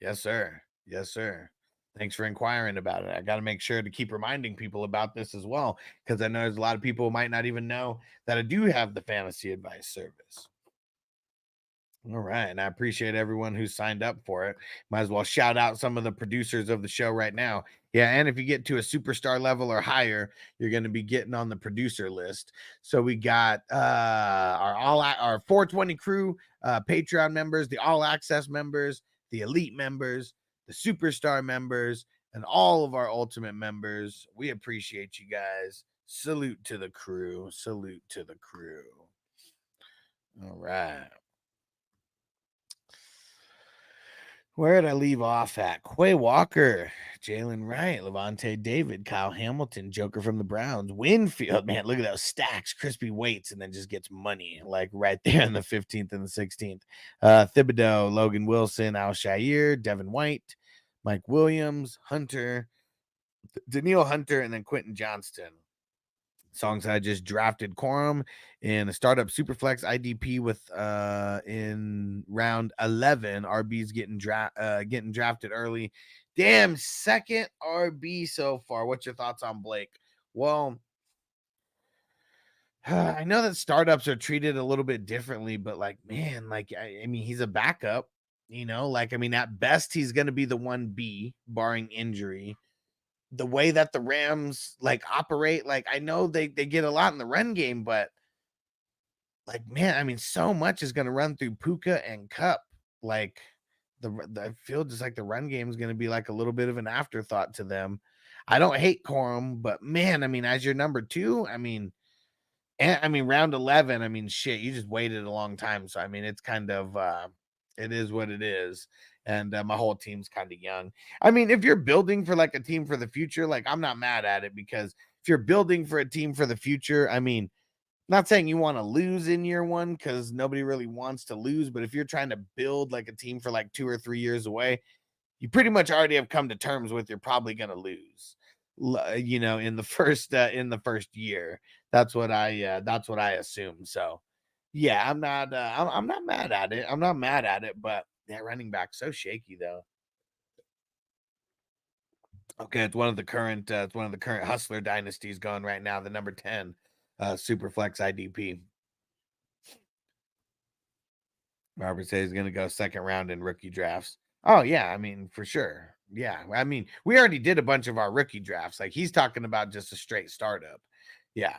Yes, sir. Yes, sir. Thanks for inquiring about it. I got to make sure to keep reminding people about this as well, because I know there's a lot of people who might not even know that I do have the fantasy advice service. All right. And I appreciate everyone who signed up for it. Might as well shout out some of the producers of the show right now. Yeah. And if you get to a superstar level or higher, you're going to be getting on the producer list. So we got our 420 crew Patreon members, the all access members, the elite members, the superstar members, and all of our ultimate members. We appreciate you guys. Salute to the crew. Salute to the crew. All right. Where did I leave off at? Quay Walker, Jalen Wright, Levante David, Kyle Hamilton, Joker from the Browns, Winfield. Man, look at those stacks. Crispy waits and then just gets money like right there in the 15th and the 16th. Thibodeau, Logan Wilson, Al Shair, Devin White, Mike Williams, Hunter, Daniil Hunter, and then Quentin Johnston. Songs I just drafted Quorum in a startup Superflex IDP with in round 11. RB's getting drafted early. Damn, second RB so far. What's your thoughts on Blake? Well, I know that startups are treated a little bit differently, but like, man, like I mean, he's a backup, you know, like I mean, at best, he's gonna be the 1B, barring injury. The way that the Rams like operate, like I know they get a lot in the run game, but like, man, I mean, so much is going to run through Puka and Cup. Like I feel just like the run game is going to be like a little bit of an afterthought to them. I don't hate Corum, but man, I mean, as your number 2, I mean, round 11, I mean, shit, you just waited a long time. So, I mean, it's kind of, it is what it is. And my whole team's kind of young. I mean, if you're building for like a team for the future, like I'm not mad at it, because if you're building for a team for the future, I mean, not saying you want to lose in year 1, because nobody really wants to lose. But if you're trying to build like a team for like 2 or 3 years away, you pretty much already have come to terms with you're probably going to lose, you know, in the first year. That's what I assume. So yeah, I'm not mad at it. I'm not mad at it, but that running back so shaky though. Okay, it's one of the current hustler dynasties going right now. The number 10 Superflex IDP. Robert says he's going to go second round in rookie drafts. Oh yeah, I mean for sure. Yeah, I mean we already did a bunch of our rookie drafts. Like he's talking about just a straight startup. Yeah.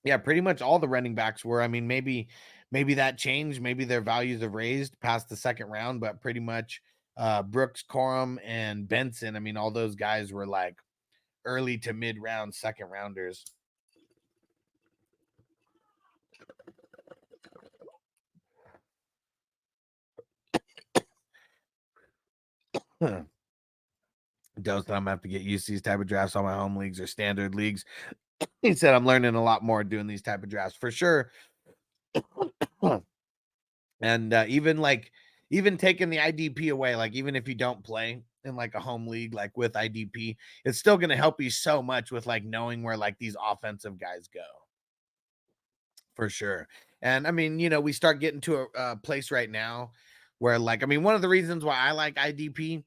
Yeah, pretty much all the running backs were. I mean, maybe that changed. Maybe their values have raised past the second round, but pretty much Brooks, Corum, and Benson. I mean, all those guys were like early to mid round second rounders. Don't I'm gonna have to get used to these type of drafts on my home leagues or standard leagues. He said I'm learning a lot more doing these type of drafts for sure. And even taking the IDP away, like even if you don't play in like a home league, like with IDP, it's still going to help you so much with like knowing where like these offensive guys go. For sure. And I mean, you know, we start getting to a place right now where like, I mean, one of the reasons why I like IDP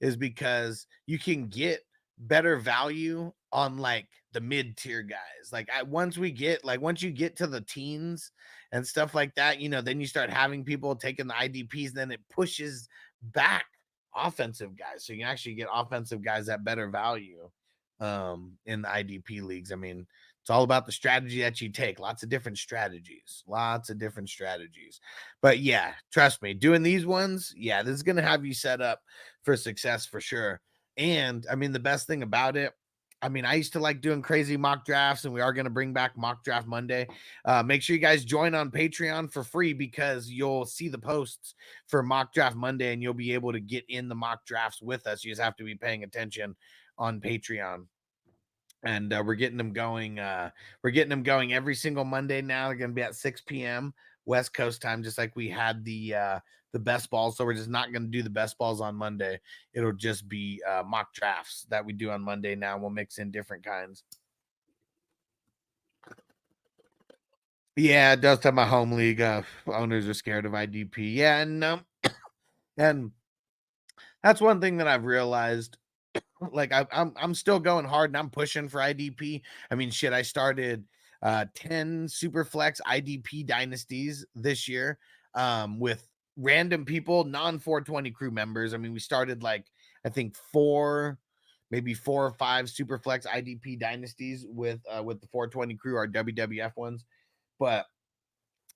is because you can get better value on like the mid-tier guys. Like once you get to the teens and stuff like that, then you start having people taking the IDPs, then it pushes back offensive guys. So you can actually get offensive guys at better value in the IDP leagues. I mean, it's all about the strategy that you take. Lots of different strategies. But yeah, trust me, doing these ones, yeah, this is going to have you set up for success for sure. And I mean, the best thing about it, I mean, I used to like doing crazy mock drafts, and we are going to bring back Mock Draft Monday. Make sure you guys join on Patreon for free, because you'll see the posts for Mock Draft Monday, and you'll be able to get in the mock drafts with us. You just have to be paying attention on Patreon. And we're getting them going. We're getting them going every single Monday now. They're going to be at 6 p.m. West Coast time, just like we had the best balls. So we're just not going to do the best balls on Monday. It'll just be mock drafts that we do on Monday now. We'll mix in different kinds. Yeah, it does have my home league. Owners are scared of IDP. Yeah, and that's one thing that I've realized. Like I'm still going hard, and I'm pushing for IDP. I mean, shit, I started 10 Superflex IDP dynasties this year with random people, non-420 crew members. I mean, we started like, I think maybe 4 or 5 Superflex IDP dynasties with the 420 crew, our WWF ones. But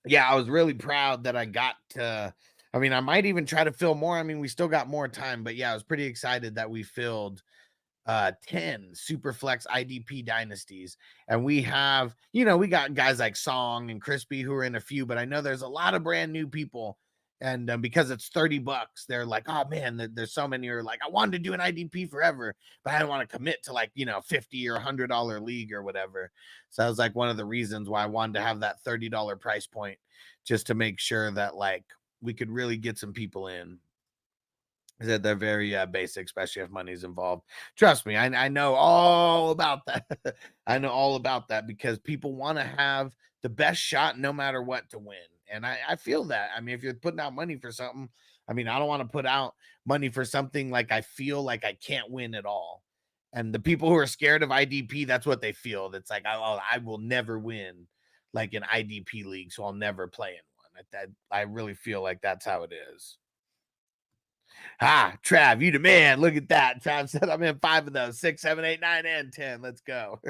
yeah, I was really proud that I got to, I mean, I might even try to fill more. I mean, we still got more time, but yeah, I was pretty excited that we filled 10 Superflex IDP dynasties. And we have, we got guys like Song and Crispy who are in a few, but I know there's a lot of brand new people. And because it's $30, they're like, oh man, there's so many who are like, I wanted to do an IDP forever, but I didn't want to commit to like, $50 or $100 league or whatever. So that was like one of the reasons why I wanted to have that $30 price point, just to make sure that like we could really get some people in. That they're very basic, especially if money's involved. Trust me, I know all about that. I know all about that, because people want to have the best shot no matter what to win. And I feel that. I mean, if you're putting out money for something, I mean, I don't want to put out money for something like I feel like I can't win at all. And the people who are scared of IDP, that's what they feel. That's like, I will never win like an IDP league, so I'll never play in one. I really feel like that's how it is. Trav, you the man. Look at that. Trav said I'm in 5 of those, 6, 7, 8, 9, and 10. Let's go.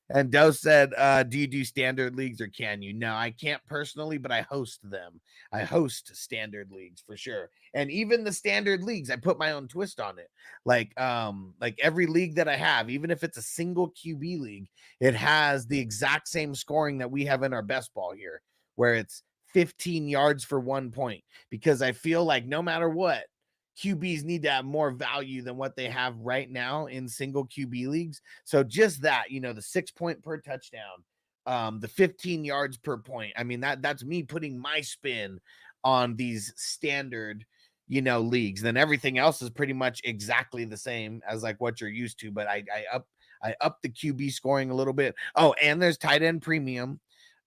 And Doe said, do you do standard leagues or can you? No, I can't personally, but I host them. I host standard leagues for sure. And even the standard leagues, I put my own twist on it. Like every league that I have, even if it's a single QB league, it has the exact same scoring that we have in our best ball here, where it's 15 yards for 1 point, because I feel like no matter what, QBs need to have more value than what they have right now in single QB leagues. So just that, the 6 point per touchdown, the 15 yards per point. I mean, that's me putting my spin on these standard, leagues. Then everything else is pretty much exactly the same as like what you're used to. But I up the QB scoring a little bit. Oh, and there's tight end premium.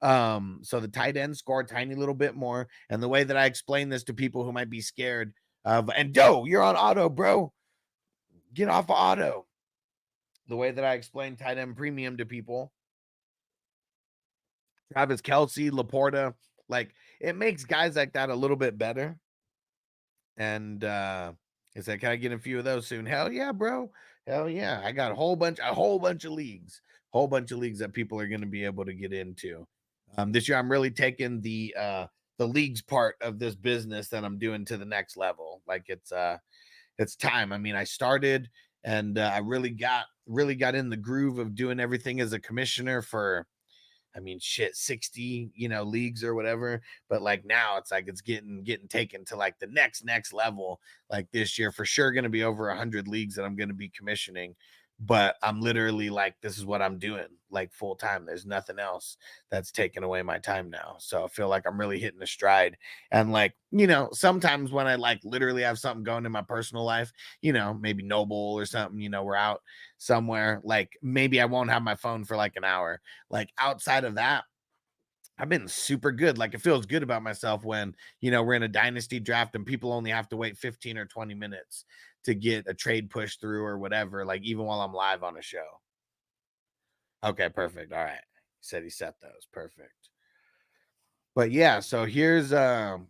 So the tight end score a tiny little bit more. And the way that I explain this to people who might be scared of, and Doe, you're on auto, bro. Get off of auto. The way that I explain tight end premium to people, Travis Kelce, Laporta, like it makes guys like that a little bit better. And he said, can I get a few of those soon? Hell yeah, bro. Hell yeah. I got a whole bunch of leagues that people are going to be able to get into. This year, I'm really taking the leagues part of this business that I'm doing to the next level. Like it's time. I mean, I started and I really got in the groove of doing everything as a commissioner for, 60, leagues or whatever. But like now it's like it's getting taken to like the next level. Like this year, for sure, going to be over 100 leagues that I'm going to be commissioning. But I'm literally like, this is what I'm doing like full time. There's nothing else that's taking away my time now. So I feel like I'm really hitting a stride. And like, sometimes when I like literally have something going in my personal life, maybe Noble or something, we're out somewhere, like maybe I won't have my phone for like an hour. Like outside of that, I've been super good. Like, it feels good about myself when, you know, we're in a dynasty draft and people only have to wait 15 or 20 minutes to get a trade pushed through or whatever, like even while I'm live on a show. Okay, perfect. All right. He said he set those. Perfect. But yeah, so here's so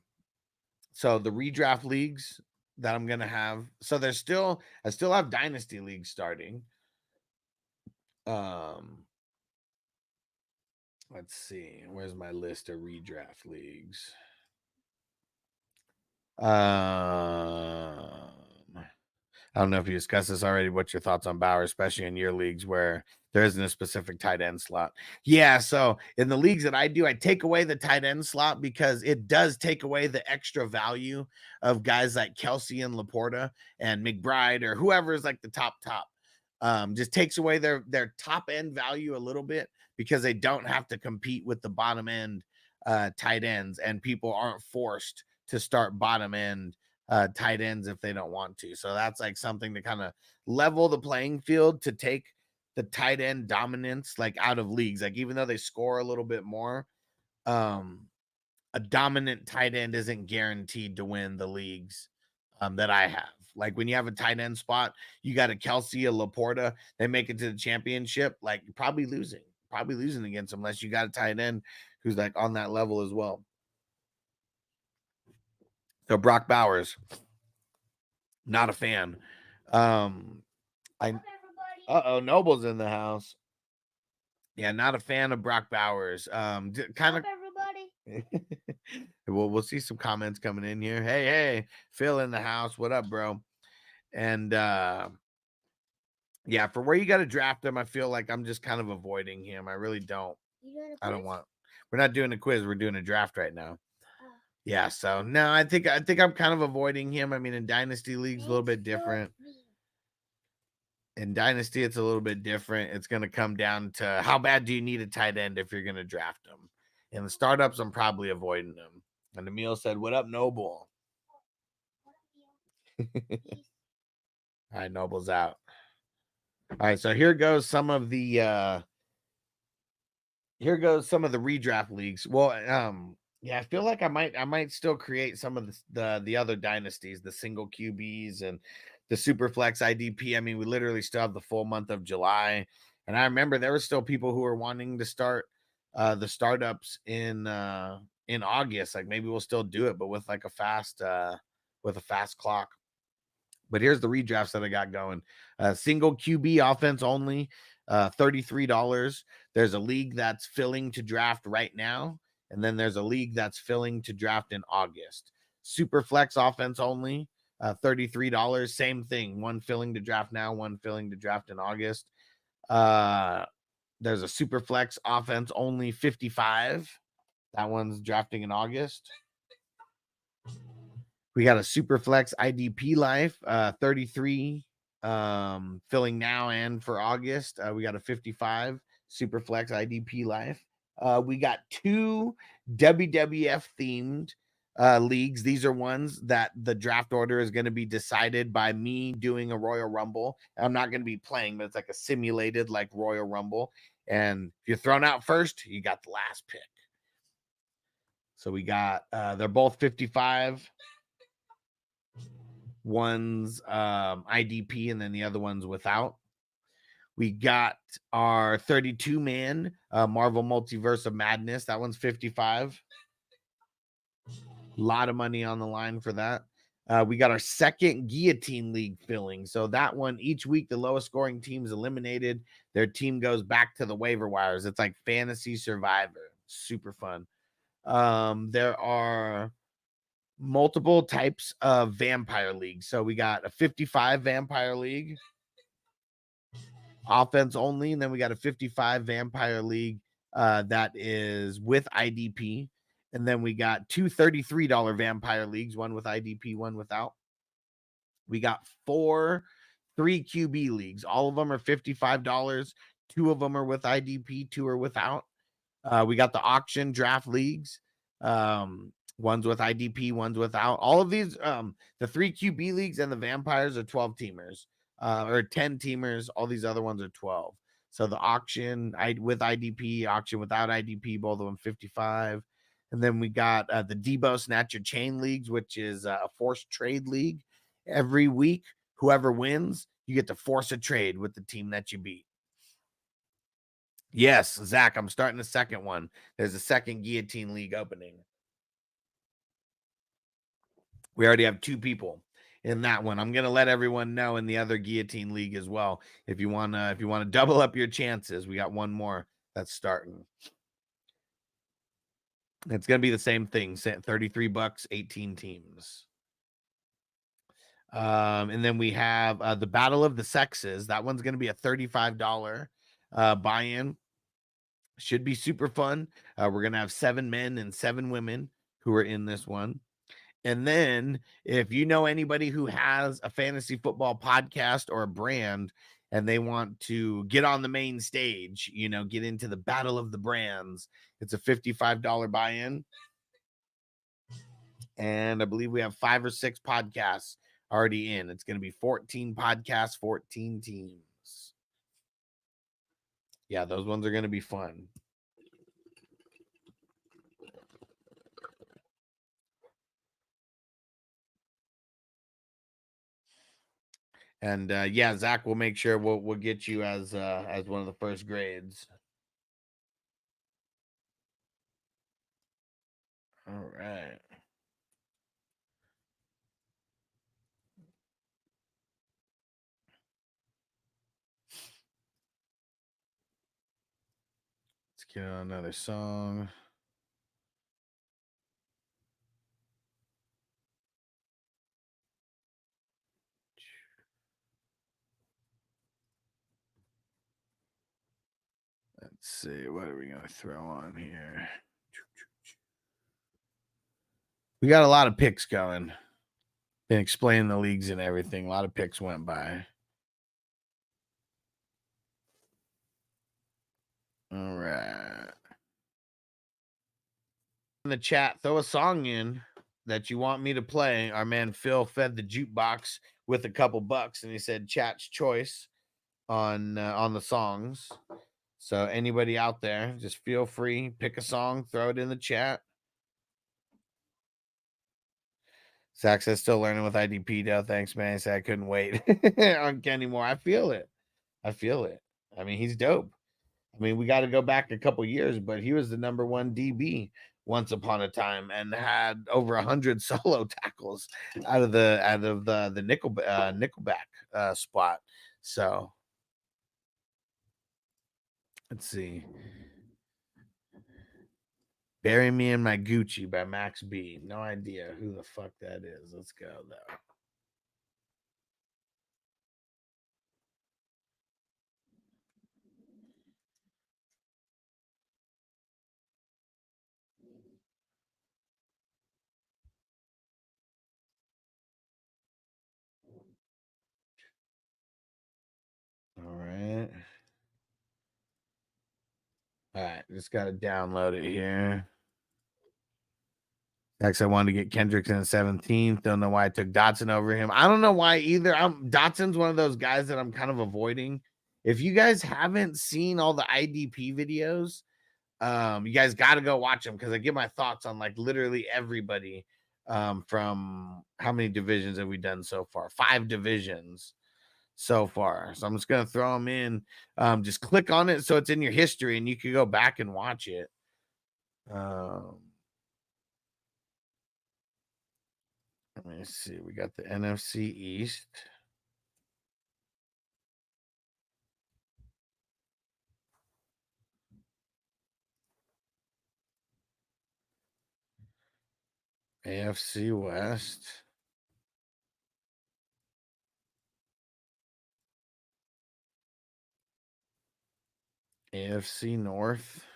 the redraft leagues that I'm gonna have. So I still have dynasty leagues starting. Let's see, where's my list of redraft leagues? I don't know if you discussed this already. What's your thoughts on Bauer, especially in your leagues where there isn't a specific tight end slot? Yeah, so in the leagues that I do, I take away the tight end slot because it does take away the extra value of guys like Kelsey and Laporta and McBride or whoever is like the top. Just takes away their top end value a little bit because they don't have to compete with the bottom end tight ends, and people aren't forced to start bottom end tight ends if they don't want to. So that's like something to kind of level the playing field, to take the tight end dominance like out of leagues. Like, even though they score a little bit more, a dominant tight end isn't guaranteed to win the leagues that I have. Like, when you have a tight end spot, you got a Kelsey, a Laporta, they make it to the championship, like you're probably losing against them unless you got a tight end who's like on that level as well. So Brock Bowers, not a fan. Noble's in the house. Yeah, not a fan of Brock Bowers. Kind of everybody. We'll see some comments coming in here. Hey, Phil in the house. What up, bro? And yeah, for where you got to draft him, I feel like I'm just kind of avoiding him. I really don't. I don't want. We're not doing a quiz. We're doing a draft right now. Yeah, so no, I think I'm kind of avoiding him. I mean, in dynasty leagues, a little bit different. In dynasty, it's a little bit different. It's going to come down to how bad do you need a tight end if you're going to draft them. In the startups, I'm probably avoiding them. And Emil said, "What up, Noble?" All right, Noble's out. All right, so here goes some of the redraft leagues. Well, yeah, I feel like I might still create some of the other dynasties, the single QBs and the Superflex IDP. I mean, we literally still have the full month of July, and I remember there were still people who were wanting to start the startups in August. Like, maybe we'll still do it, but with like a fast clock. But here's the redrafts that I got going. Single QB offense only, $33. There's a league that's filling to draft right now. And then there's a league that's filling to draft in August. Superflex offense only, $33. Same thing. One filling to draft now, one filling to draft in August. There's a Superflex offense only, $55. That one's drafting in August. We got a Superflex IDP life, $33, filling now and for August. We got a $55 Superflex IDP life. We got two WWF themed leagues. These are ones that the draft order is going to be decided by me doing a Royal Rumble. I'm not going to be playing, but it's like a simulated like Royal Rumble. And if you're thrown out first, you got the last pick. So we got they're both 55. One's IDP and then the other one's without. We got our 32-man Marvel Multiverse of Madness. That one's 55. A lot of money on the line for that. We got our second Guillotine League filling. So that one, each week, the lowest scoring team is eliminated. Their team goes back to the waiver wires. It's like Fantasy Survivor. Super fun. There are multiple types of Vampire League. So we got a 55 Vampire League. Offense only, and then we got a 55 Vampire League that is with IDP, and then we got two $33 Vampire Leagues, one with IDP, one without. We got three QB leagues. All of them are $55. Two of them are with IDP, two are without. We got the auction draft leagues. One's with IDP, one's without. All of these, the three QB leagues and the Vampires are 12 teamers. Or 10 teamers. All these other ones are 12. So the auction with IDP, auction without IDP, both of them 55. And then we got the Debo Snatch Your Chain leagues, which is a forced trade league. Every week, whoever wins, you get to force a trade with the team that you beat. Yes, Zach, I'm starting the second one. There's a second guillotine league opening. We already have 2 people in that one. I'm gonna let everyone know in the other guillotine league as well. If you wanna double up your chances, we got one more that's starting. It's gonna be the same thing. $33, 18 teams. And then we have the Battle of the Sexes. That one's gonna be a $35 buy-in. Should be super fun. We're gonna have 7 men and 7 women who are in this one. And then if you know anybody who has a fantasy football podcast or a brand and they want to get on the main stage, get into the battle of the brands, it's a $55 buy-in. And I believe we have 5 or 6 podcasts already in. It's going to be 14 podcasts, 14 teams. Yeah, those ones are going to be fun. And yeah, Zach will make sure we'll get you as one of the first grades. All right. Let's get on another song. Let's see, what are we going to throw on here? We got a lot of picks going. Been explaining the leagues and everything. A lot of picks went by. All right. In the chat, throw a song in that you want me to play. Our man Phil fed the jukebox with a couple bucks, and he said chat's choice on the songs. So anybody out there, just feel free, pick a song, throw it in the chat. Zach says still learning with IDP though. Thanks, man. He said I couldn't wait on Kenny Moore. I feel it. I mean, he's dope. I mean, we got to go back a couple years, but he was the #1 DB once upon a time and had over 100 solo tackles out of the nickelback spot. So let's see. Bury Me in My Gucci by Max B. No idea who the fuck that is. Let's go though. All right. All right, just got to download it here. Next, I wanted to get Kendricks in the 17th. Don't know why I took Dotson over him. I don't know why either. Dotson's one of those guys that I'm kind of avoiding. If you guys haven't seen all the IDP videos, you guys got to go watch them because I give my thoughts on like literally everybody from how many divisions have we done so far? 5 divisions so far. So I'm just going to throw them in. Just click on it so it's in your history and you can go back and watch it. Let me see. We got the NFC East. AFC West. AFC North.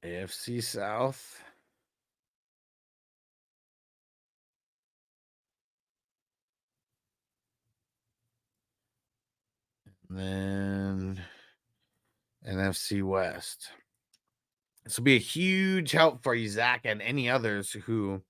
AFC South. And then NFC West. This will be a huge help for you, Zach, and any others who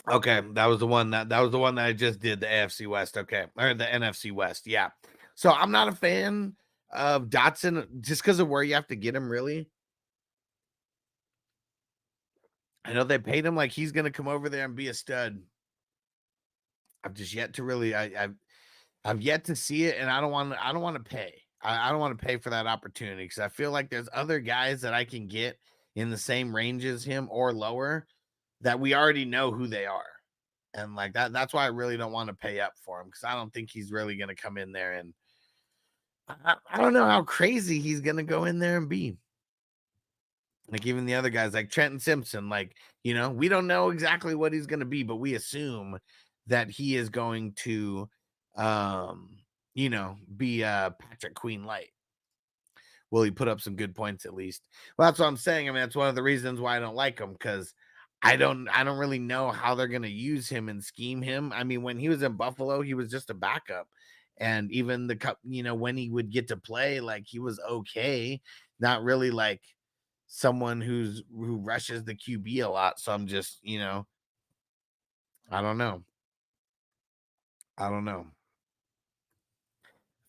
Okay, that was the one that was the one that I just did, the AFC West. Okay, or the NFC West. Yeah. So I'm not a fan of Dotson just because of where you have to get him. Really, I know they paid him like he's gonna come over there and be a stud. I've just yet to really, I've yet to see it, and I don't want to pay. I don't want to pay for that opportunity because I feel like there's other guys that I can get in the same range as him or lower that we already know who they are. And like that's why I really don't want to pay up for him because I don't think he's really going to come in there. And I don't know how crazy he's going to go in there and be. Like even the other guys like Trenton Simpson, like, you know, we don't know exactly what he's going to be, but we assume that he is going to, you know, be Patrick Queen light. Will he put up some good points at least? Well, that's what I'm saying. I mean, that's one of the reasons why I don't like him because I don't really know how they're going to use him and scheme him. I mean, when he was in Buffalo, he was just a backup. And even the cup, you know, when he would get to play, like he was okay, not really like someone who rushes the QB a lot. So I'm just, you know, I don't know.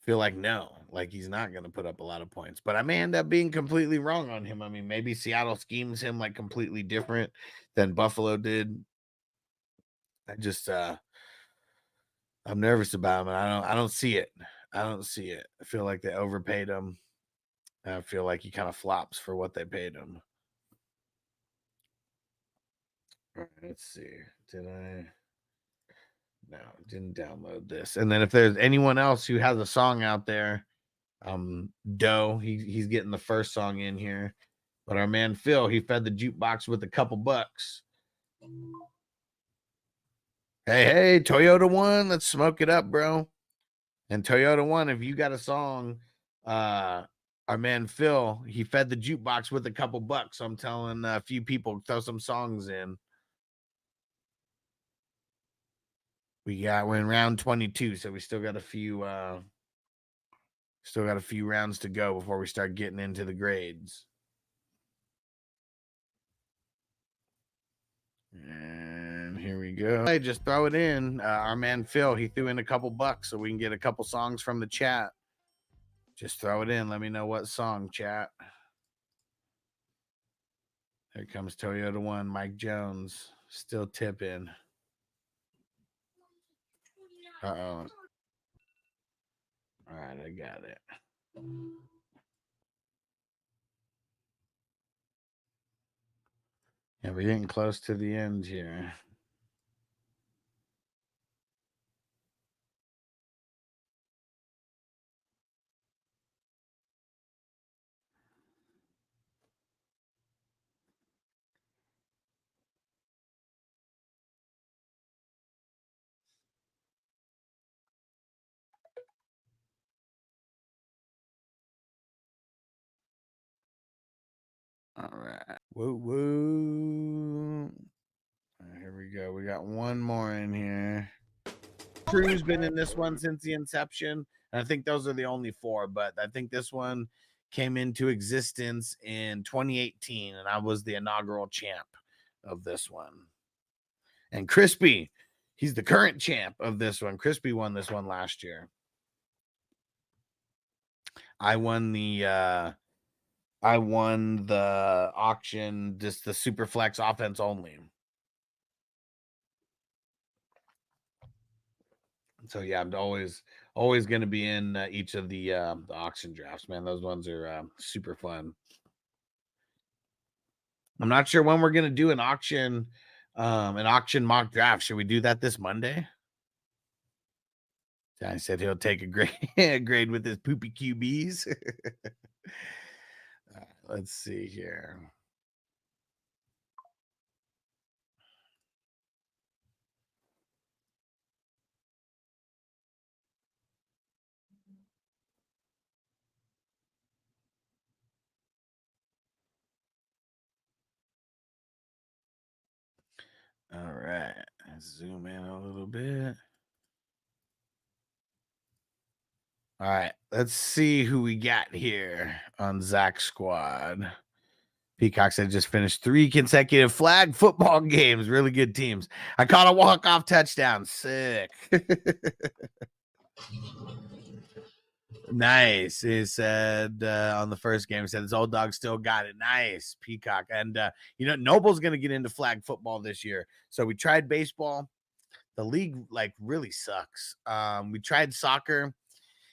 Feel like no, like he's not going to put up a lot of points, but I may end up being completely wrong on him. I mean, maybe Seattle schemes him like completely different than Buffalo did. I just I'm nervous about him. And I don't see it. I feel like they overpaid him. I feel like he kind of flops for what they paid him. All right, let's see. No, didn't download this. And then if there's anyone else who has a song out there, Doe, he's getting the first song in here. But our man Phil, he fed the jukebox with a couple bucks. Hey, Toyota One, let's smoke it up, bro. And Toyota One, if you got a song, our man Phil, he fed the jukebox with a couple bucks. So I'm telling a few people throw some songs in. We're in round 22, so we still got a few rounds to go before we start getting into the grades. And here we go. Hey, just throw it in. Our man Phil, he threw in a couple bucks so we can get a couple songs from the chat. Just throw it in. Let me know what song, chat. Here comes Toyota One, Mike Jones, still tipping. Uh-oh. All right, I got it. Yeah, we're getting close to the end here. All right. Woo woo. Right, here we go. We got one more in here. Crew's been in this one since the inception. And I think those are the only four, but I think this one came into existence in 2018, and I was the inaugural champ of this one. And Crispy, he's the current champ of this one. Crispy won this one last year. I won the auction, just the Superflex offense only. So yeah, I'm always going to be in each of the auction drafts, man. Those ones are super fun. I'm not sure when we're going to do an auction mock draft. Should we do that this Monday? I said he'll take a grade with his poopy QBs. Let's see here. All right, let's zoom in a little bit. All right, let's see who we got here on Zach's squad. Peacock said just finished 3 consecutive flag football games. Really good teams. I caught a walk-off touchdown. Sick. Nice. He said on the first game, he said his old dog still got it. Nice, Peacock. And Noble's gonna get into flag football this year. So we tried baseball. The league like really sucks. We tried soccer.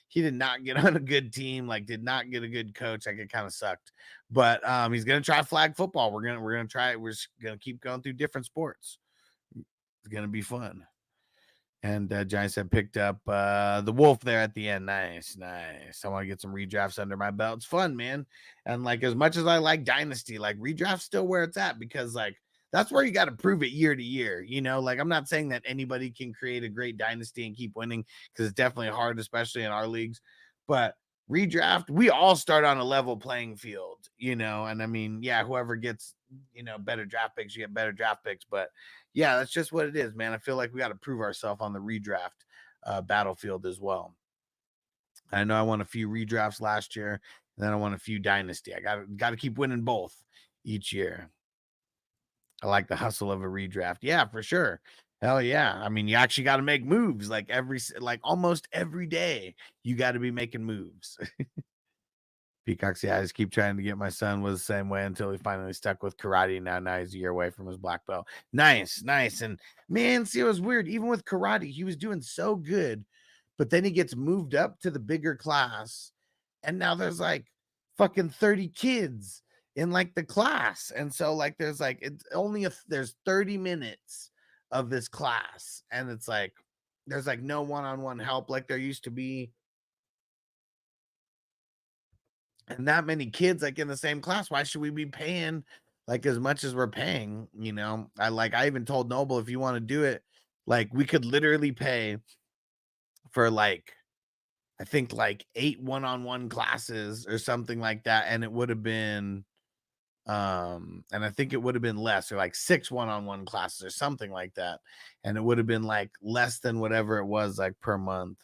He did not get on a good team, like did not get a good coach. Like it kind of sucked. But he's gonna try flag football. We're gonna try it. We're just gonna keep going through different sports. It's gonna be fun. And Giants have picked up the Wolf there at the end. Nice. I want to get some redrafts under my belt. It's fun, man. And like as much as I like Dynasty, like redraft's still where it's at because like that's where you got to prove it year to year. Like I'm not saying that anybody can create a great dynasty and keep winning because it's definitely hard, especially in our leagues. But redraft, we all start on a level playing field, and I mean, yeah, whoever gets better draft picks, you get better draft picks. But yeah, that's just what it is, man. I feel like we got to prove ourselves on the redraft battlefield as well. I know I won a few redrafts last year, and then I won a few dynasty. I got to keep winning both each year. I like the hustle of a redraft. Yeah, for sure. Hell yeah. I mean, you actually got to make moves like almost every day. You got to be making moves. Peacocks, yeah, I just keep trying to get my son was the same way until he finally stuck with karate. Now he's a year away from his black belt. Nice. And man, see, it was weird. Even with karate, he was doing so good, but then he gets moved up to the bigger class, and now there's like fucking 30 kids in like the class, and so like there's like there's 30 minutes of this class, and it's like there's like no one-on-one help like there used to be. And that many kids like in the same class, why should we be paying like as much as we're paying? I even told Noble, if you want to do it, like we could literally pay for like I think like 8 one-on-one classes or something like that, and it would have been and I think it would have been less, or like 6 one-on-one classes or something like that, and it would have been like less than whatever it was like per month.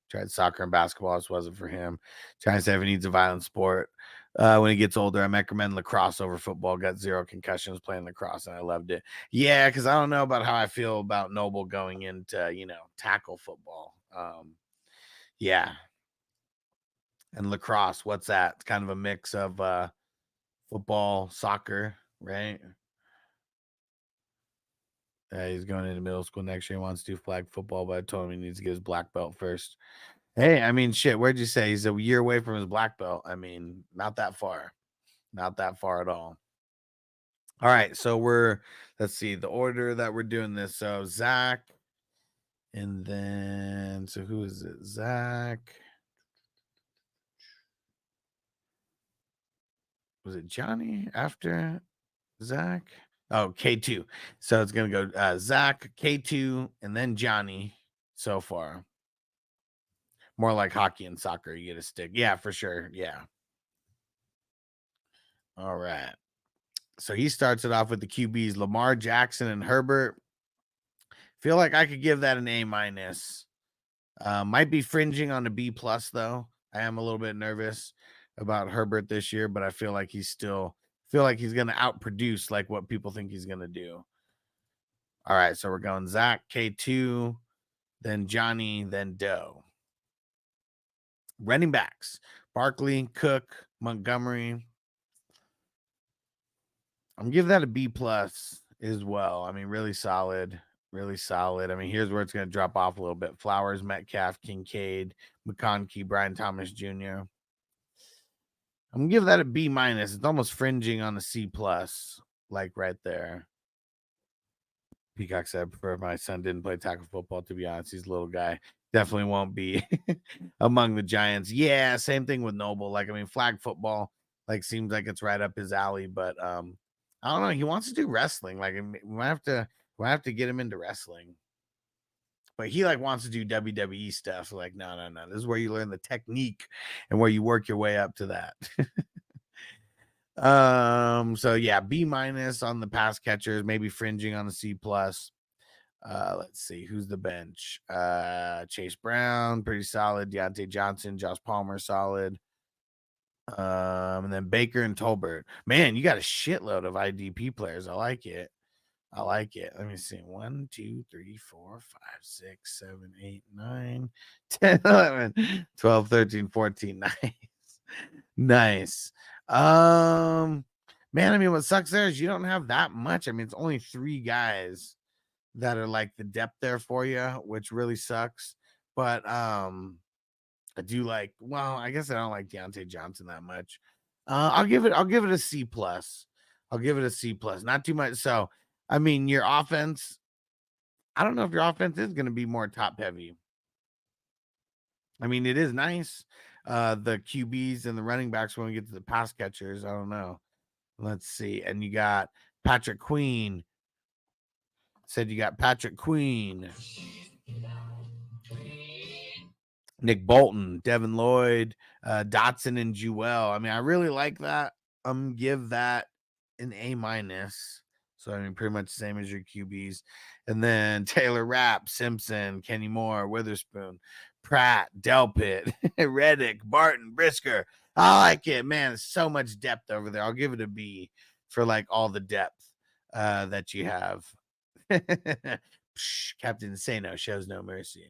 Tried soccer and basketball. This wasn't for him. Trying to say if he needs a violent sport when he gets older, I recommend lacrosse over football. Got 0 concussions playing lacrosse, and I loved it. Yeah, because I don't know about how I feel about Noble going into tackle football. Yeah, and lacrosse. What's that? It's kind of a mix of football, soccer, right? He's going into middle school next year. He wants to do flag football, but I told him he needs to get his black belt first. Hey, I mean, shit, where'd you say? He's a year away from his black belt. I mean, not that far. Not that far at all. All right, so let's see, the order that we're doing this. So Zach, and then, so who is it? Zach. Was it Johnny after Zach? Oh, K2. So it's going to go Zach, K2, and then Johnny so far. More like hockey and soccer. You get a stick. Yeah, for sure. Yeah. All right. So he starts it off with the QBs, Lamar Jackson and Herbert. Feel like I could give that an A-. Might be fringing on a B+, though. I am a little bit nervous about Herbert this year, but I feel like he's going to outproduce like what people think he's going to do. All right, so we're going Zach, K2, then Johnny, then Doe. Running backs, Barkley, Cook, Montgomery. I'm gonna give that a B+ as well. I mean, really solid. I mean, here's where it's going to drop off a little bit. Flowers, Metcalf, Kincaid, McConkey, Brian Thomas Jr. I'm gonna give that a B-. It's almost fringing on a C+, like right there. Peacock said, I prefer if my son didn't play tackle football, to be honest. He's a little guy. Definitely won't be among the Giants. Yeah, same thing with Noble. Like, I mean, flag football, like, seems like it's right up his alley, but I don't know. He wants to do wrestling. Like, we might have to get him into wrestling. But he like wants to do WWE stuff. Like, no. This is where you learn the technique and where you work your way up to that. So yeah, B- on the pass catchers, maybe fringing on the C+. Let's see who's the bench. Chase Brown, pretty solid. Deontay Johnson, Josh Palmer, solid. And then Baker and Tolbert. Man, you got a shitload of IDP players. I like it. I like it. Let me see. 1, 2, 3, 4, 5, 6, 7, 8, 9, 10, 11, 12, 13, 14. Nice. Nice. Man, I mean, what sucks there is you don't have that much. I mean, it's only 3 guys that are like the depth there for you, which really sucks. But I do like, well, I guess I don't like Deontay Johnson that much. I'll give it a C plus. I'll give it a C plus. Not too much. So I mean, your offense, I don't know if your offense is going to be more top heavy. I mean, it is nice. The QBs and the running backs when we get to the pass catchers, I don't know. Let's see. And you got Patrick Queen. Said you got Patrick Queen, Nick Bolton, Devin Lloyd, Dotson, and Jewell. I mean, I really like that. Give that an A minus. So I mean, pretty much the same as your QBs. And then Taylor Rapp, Simpson, Kenny Moore, Witherspoon, Pratt, Delpit, Reddick, Barton, Brisker. I like it, man. There's so much depth over there. I'll give it a B for like all the depth that you have. Captain Insano shows no mercy.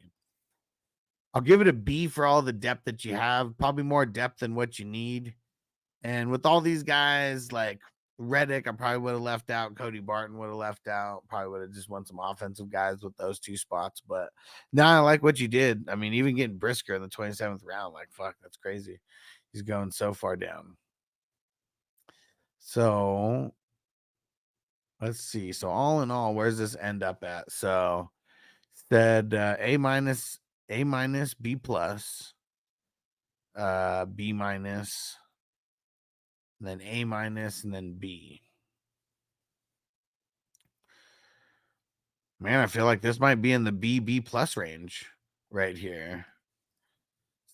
I'll give it a B for all the depth that you have. Probably more depth than what you need. And with all these guys, like Reddick, I probably would have left out. Cody Barton would have left out. Probably would have just won some offensive guys with those 2 spots. But no, I like what you did. I mean, even getting Brisker in the 27th round, like, fuck, that's crazy. He's going so far down. So let's see. So all in all, where's this end up at? So said A minus, B plus, B minus, and then A minus, and then B. Man, I feel like this might be in the B plus range right here.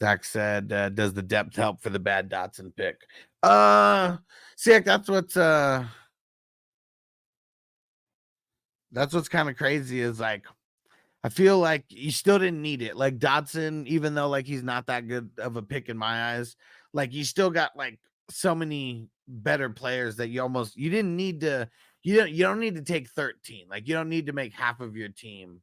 Zach said, does the depth help for the bad Dotson pick? See, that's what's kind of crazy is like, I feel like you still didn't need it. Like Dotson, even though like he's not that good of a pick in my eyes, like you still got like so many better players that you didn't need to, you don't need to take 13. Like you don't need to make half of your team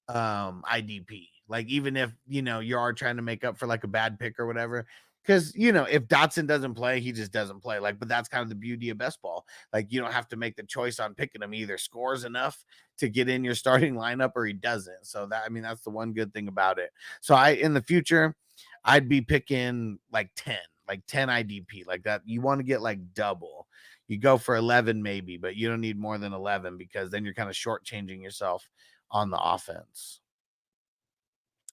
IDP. Like even if you are trying to make up for like a bad pick or whatever. Because if Dotson doesn't play, he just doesn't play. Like, but that's kind of the beauty of best ball. Like, you don't have to make the choice on picking him. He either scores enough to get in your starting lineup or he doesn't. So that's the one good thing about it. So in the future, I'd be picking like 10 IDP like that. You want to get like double. You go for 11 maybe, but you don't need more than 11 because then you're kind of shortchanging yourself on the offense.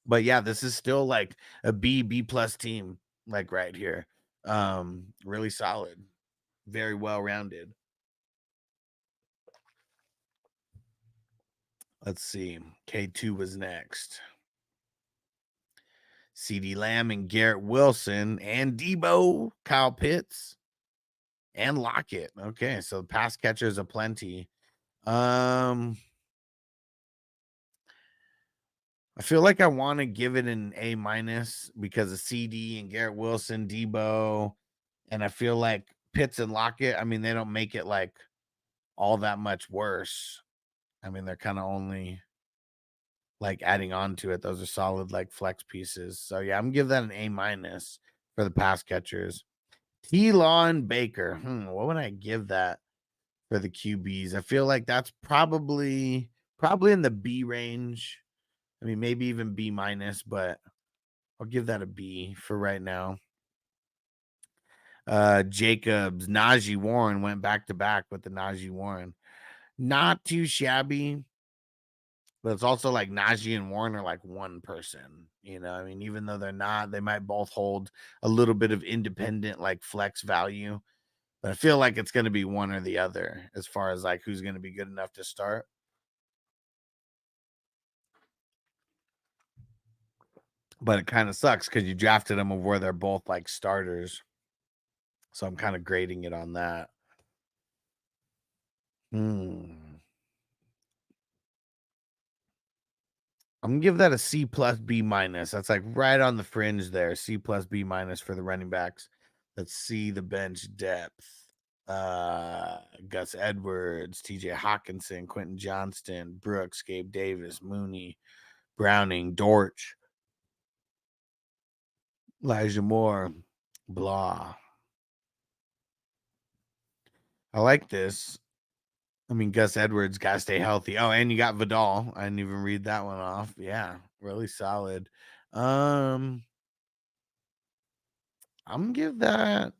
But yeah, this is still like a B plus team. Like right here. Really solid. Very well-rounded. Let's see. K2 was next. CeeDee Lamb and Garrett Wilson and Debo, Kyle Pitts, and Lockett. Okay, so pass catchers aplenty. I feel like I want to give it an A minus because of CD and Garrett Wilson, Debo, and I feel like Pitts and Lockett, I mean, they don't make it like all that much worse. I mean, they're kind of only like adding on to it. Those are solid like flex pieces. So yeah, I'm gonna give that an A minus for the pass catchers. T-Law and Baker. What would I give that for the QBs? I feel like that's probably in the B range. I mean, maybe even B minus, but I'll give that a B for right now. Jacobs, Najee Warren went back to back with the Najee Warren. Not too shabby, but it's also like Najee and Warren are like one person. I mean, even though they're not, they might both hold a little bit of independent like flex value. But I feel like it's going to be one or the other as far as like who's going to be good enough to start. But it kind of sucks because you drafted them where they're both like starters. So I'm kind of grading it on that. I'm going to give that a C plus B minus. That's like right on the fringe there. C plus B minus for the running backs. Let's see the bench depth. Gus Edwards, TJ Hawkinson, Quentin Johnston, Brooks, Gabe Davis, Mooney, Browning, Dortch, Elijah Moore, blah. I like this. I mean, Gus Edwards got to stay healthy. Oh, and you got Vidal. I didn't even read that one off. Yeah, really solid. I'm gonna give that.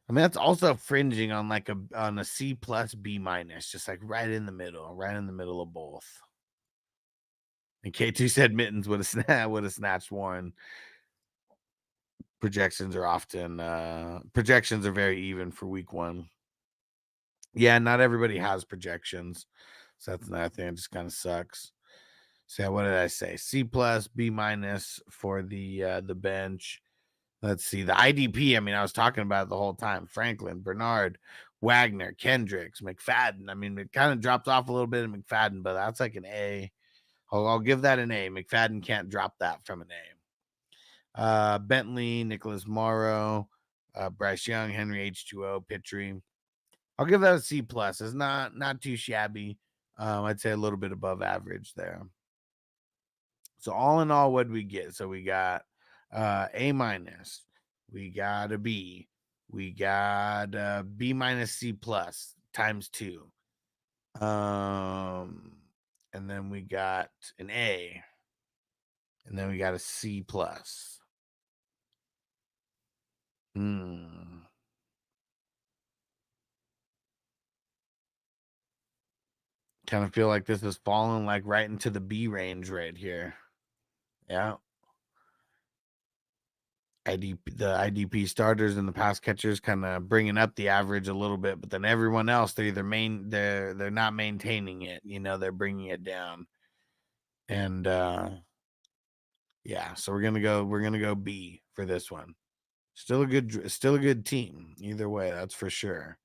I mean, that's also fringing on like a C plus B minus, just like right in the middle of both. And K2 said Mittens would have snatched Warren. Projections are very even for week 1. Yeah, not everybody has projections, so that's another thing. It just kind of sucks. So yeah, what did I say? C plus, B minus for the bench. Let's see the IDP. I mean, I was talking about it the whole time. Franklin, Bernard, Wagner, Kendricks, McFadden. I mean, it kind of dropped off a little bit of McFadden, but that's like an A. I'll give that an A. McFadden can't drop that from an A. Bentley, Nicholas Morrow, Bryce Young, Henry H2O, Pitry. I'll give that a C plus. It's not too shabby. I'd say a little bit above average there. So all in all, what did we get? So we got A minus, we got a B, we got B minus C plus times 2. And then we got an A, and then we got a C plus. Kind of feel like this is falling like right into the B range right here. Yeah. The IDP starters and the pass catchers kind of bringing up the average a little bit, but then everyone else, they're not maintaining it. You know, they're bringing it down. And yeah, so we're gonna go B for this one. Still a good team either way, that's for sure.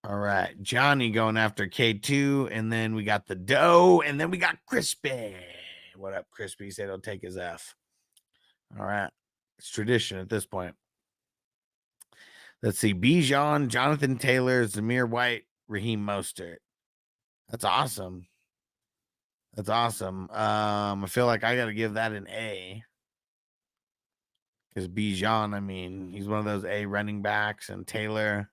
All right, Johnny going after K2, and then we got the Doe, and then we got Crispy. What up, Crispy? He said he'll take his F. All right, it's tradition at this point. Let's see, Bijan, Jonathan Taylor, Zamir White, Raheem Mostert. That's awesome. That's awesome. I feel like I got to give that an A. Because Bijan, I mean, he's one of those A running backs, and Taylor,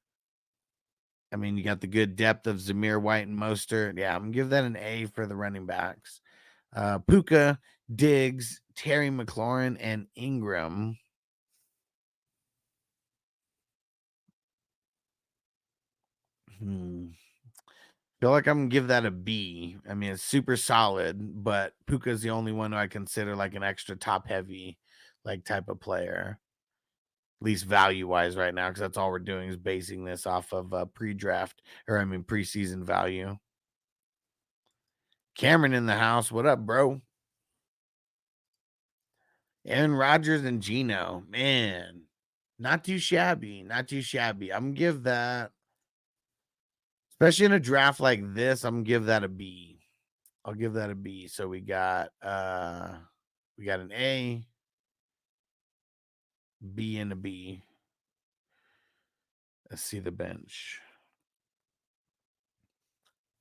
I mean, you got the good depth of Zamir White and Mostert. Yeah, I'm going to give that an A for the running backs. Puka, Diggs, Terry McLaurin, and Ingram. Feel like I'm gonna give that a B. I mean, it's super solid, but Puka's the only one who I consider like an extra top heavy like type of player, at least value wise right now, because that's all we're doing is basing this off of pre-draft preseason value. Cameron in the house. What up, bro? Aaron Rodgers and Geno, man, not too shabby. I'm gonna give that, especially in a draft like this, I'm gonna give that a B. I'll give that a B. So we got an A, B, and a B. Let's see the bench.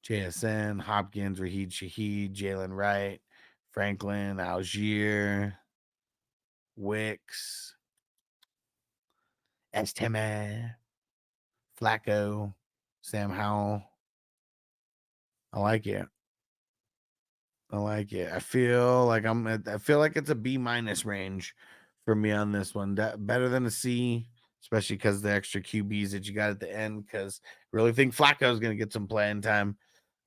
JSN, Hopkins, Raheed Shaheed, Jalen Wright, Franklin, Algier, Wicks, Estime, Flacco, Sam Howell. I like it. I feel like it's a B minus range for me on this one. Better than a C, especially because the extra QBs that you got at the end. Because really think Flacco is going to get some playing time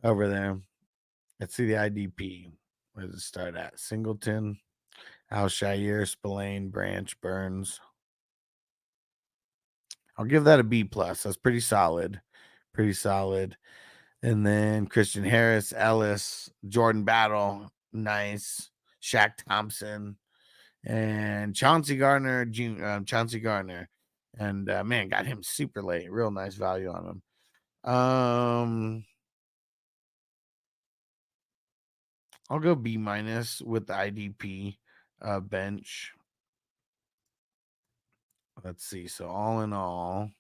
over there. Let's see the IDP. Where does it start at? Singleton, Alshire, Spillane, Branch, Burns. I'll give that a B plus. That's pretty solid. And then Christian Harris, Ellis, Jordan Battle, nice. Shaq Thompson, and Chauncey Gardner. And man, got him super late. Real nice value on him. I'll go B minus with the IDP bench. Let's see. So all in all,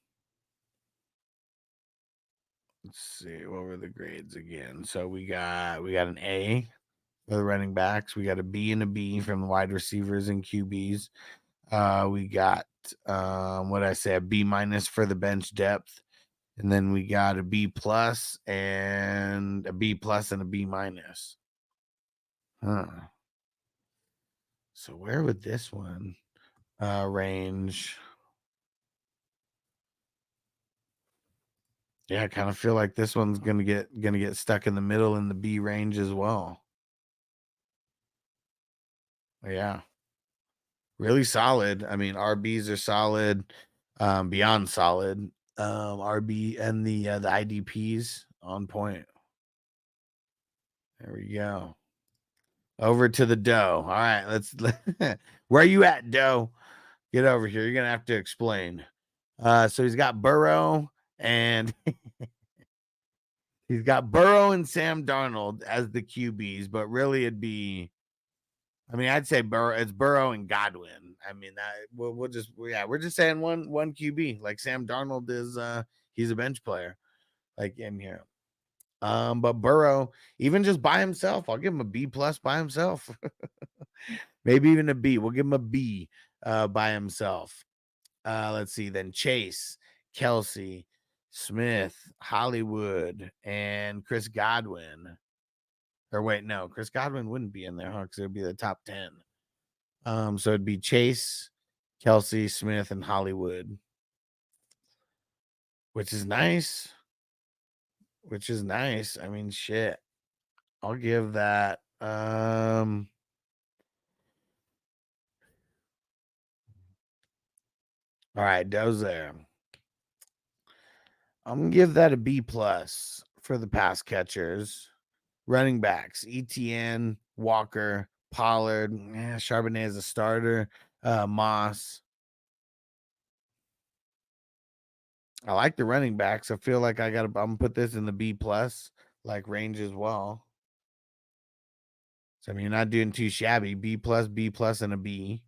let's see, what were the grades again? So we got an A for the running backs. We got a B and a B from the wide receivers and QBs. We got what I say, a B minus for the bench depth, and then we got a B plus and a B plus and a B minus. Huh. So where would this one range? Yeah, I kind of feel like this one's gonna get stuck in the middle in the B range as well. Yeah, really solid. I mean, RBs are solid, beyond solid. RB and the IDPs on point. There we go. Over to the dough. All right, let's. Where are you at, dough? Get over here. You're gonna have to explain. So he's got Burrow and he's got Burrow and Sam Darnold as the QBs, but really it'd be, I mean, I'd say Burrow. It's Burrow and Godwin. I mean, we're just saying one QB. Like Sam Darnold is, he's a bench player, like in here. But Burrow, even just by himself, I'll give him a B plus by himself. Maybe even a B. We'll give him a B by himself. Let's see. Then Chase, Kelsey, Smith, Hollywood, and Chris Godwin. Or wait, no, Chris Godwin wouldn't be in there, huh? Because it would be the top 10. So it'd be Chase, Kelsey, Smith, and Hollywood, which is nice. I mean, shit. I'll give that. All right, Dozer. I'm gonna give that a B plus for the pass catchers. Running backs, ETN, Walker, Pollard, Charbonnet as a starter, Moss. I like the running backs. I feel like I'm gonna put this in the B plus, like range as well. So I mean, you're not doing too shabby. B plus, and a B.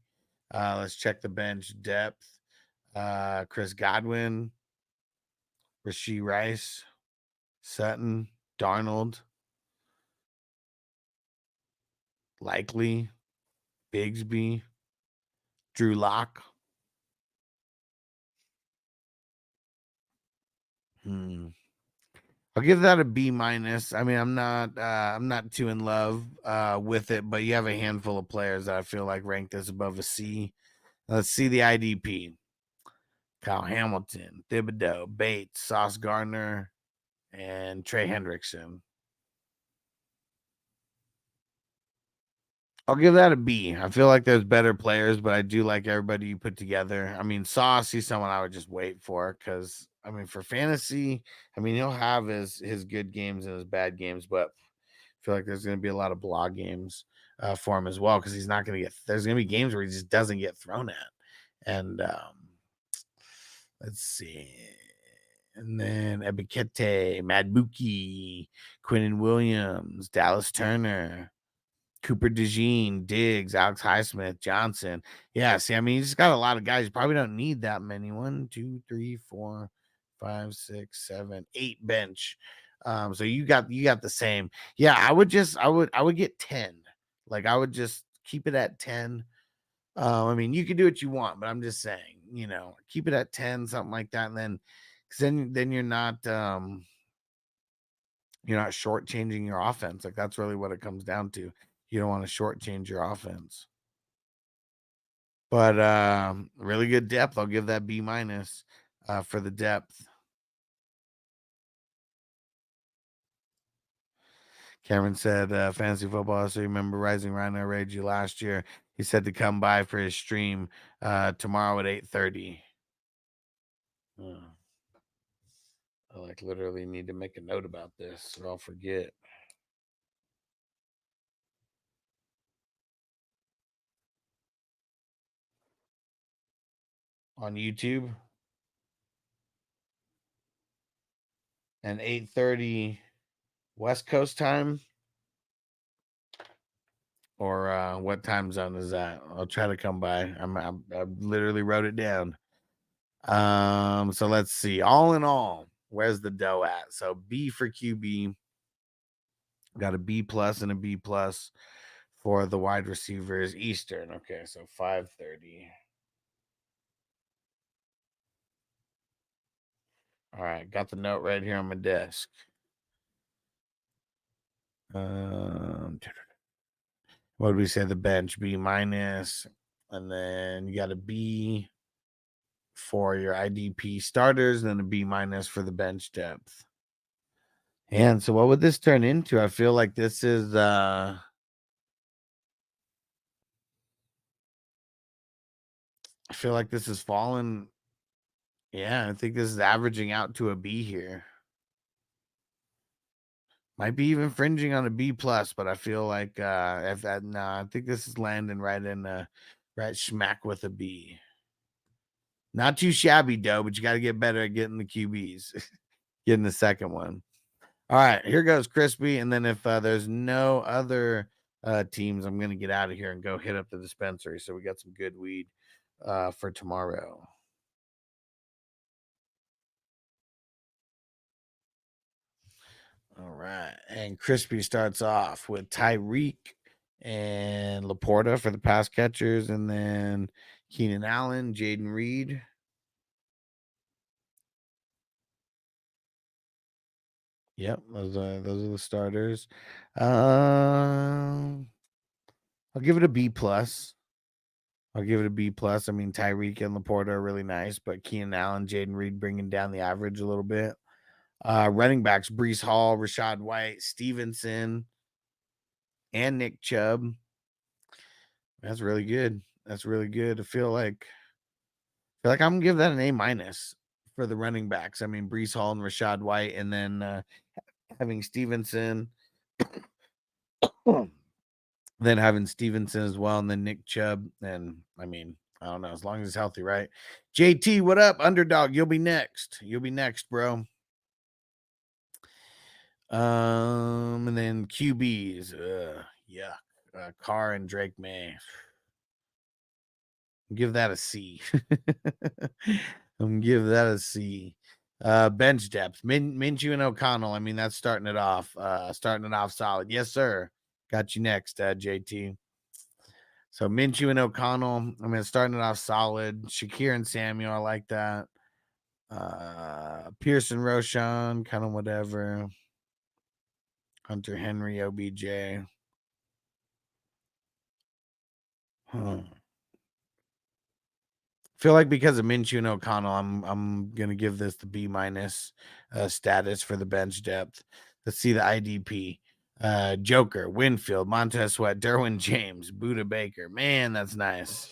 Let's check the bench depth. Chris Godwin, Rashee Rice, Sutton, Darnold, Likely, Bigsby, Drew Lock. I'll give that a B minus. I mean, I'm not too in love with it, but you have a handful of players that I feel like rank this above a C. Let's see the IDP. Kyle Hamilton, Thibodeau, Bates, Sauce Gardner, and Trey Hendrickson. I'll give that a B. I feel like there's better players, but I do like everybody you put together. I mean, Sauce, he's someone I would just wait for because, I mean, for fantasy, I mean, he'll have his good games and his bad games, but I feel like there's going to be a lot of blog games for him as well because he's not going to get – there's going to be games where he just doesn't get thrown at. And let's see. And then Ebikete, Madbuki, Quinnen Williams, Dallas Turner, Cooper DeJean, Diggs, Alex Highsmith, Johnson. Yeah, see, I mean, he's got a lot of guys. You probably don't need that many. 1, 2, 3, 4, 5, 6, 7, 8 bench. So you got the same. Yeah, I would get 10. Like I would just keep it at 10. I mean, you can do what you want, but I'm just saying, keep it at 10, something like that, and then then you're not shortchanging your offense. Like that's really what it comes down to. You don't want to shortchange your offense. But really good depth. I'll give that B minus for the depth. Cameron said, fantasy football. So you remember Rising Rhino Rage you last year. He said to come by for his stream tomorrow at 8:30. I like literally need to make a note about this or I'll forget. On YouTube. And 8:30 West Coast time. Or what time zone is that? I'll try to come by. I literally wrote it down. So let's see. All in all, where's the dough at? So B for QB. Got a B plus and a B plus for the wide receivers. Eastern. Okay, so 5:30. All right, got the note right here on my desk. What did we say? The bench B minus, and then you got a B for your IDP starters, and then a B minus for the bench depth. And so, what would this turn into? I feel like this is I feel like this is falling. Yeah, I think this is averaging out to a B here. Might be even fringing on a B plus, but I feel like if that I think this is landing right in right smack with a B. Not too shabby, though, but you got to get better at getting the QBs, getting the second one. All right, here goes Crispy, and then if there's no other teams, I'm gonna get out of here and go hit up the dispensary. So we got some good weed for tomorrow. All right. And Crispy starts off with Tyreek and Laporta for the pass catchers, and then Keenan Allen, Jaden Reed. Yep, those are the starters. I'll give it a B plus. I'll give it a B plus. I mean, Tyreek and Laporta are really nice, but Keenan Allen, Jaden Reed bringing down the average a little bit. Running backs: Brees Hall, Rashad White, Stevenson, and Nick Chubb. That's really good. That's really good. I feel like I'm gonna give that an A minus for the running backs. I mean, Brees Hall and Rashad White, and then having Stevenson, then having Stevenson as well, and then Nick Chubb. And I mean, I don't know, as long as he's healthy, right? JT, what up? Underdog, you'll be next. You'll be next, bro. And then QBs, yuck. Carr and Drake May. Give that a C. I'm gonna give that a C. Bench depth. Minshew and O'Connell. I mean, that's starting it off solid. Yes, sir. Got you next, JT. So Minshew and O'Connell. I mean, starting it off solid. Shakir and Samuel. I like that. Pearson, Roshan, kind of whatever. Hunter Henry, OBJ. Feel like because of Minshew and O'Connell, I'm gonna give this the B minus status for the bench depth. Let's see the IDP. Joker, Winfield, Montez Sweat, Derwin James, Buda Baker. Man, that's nice.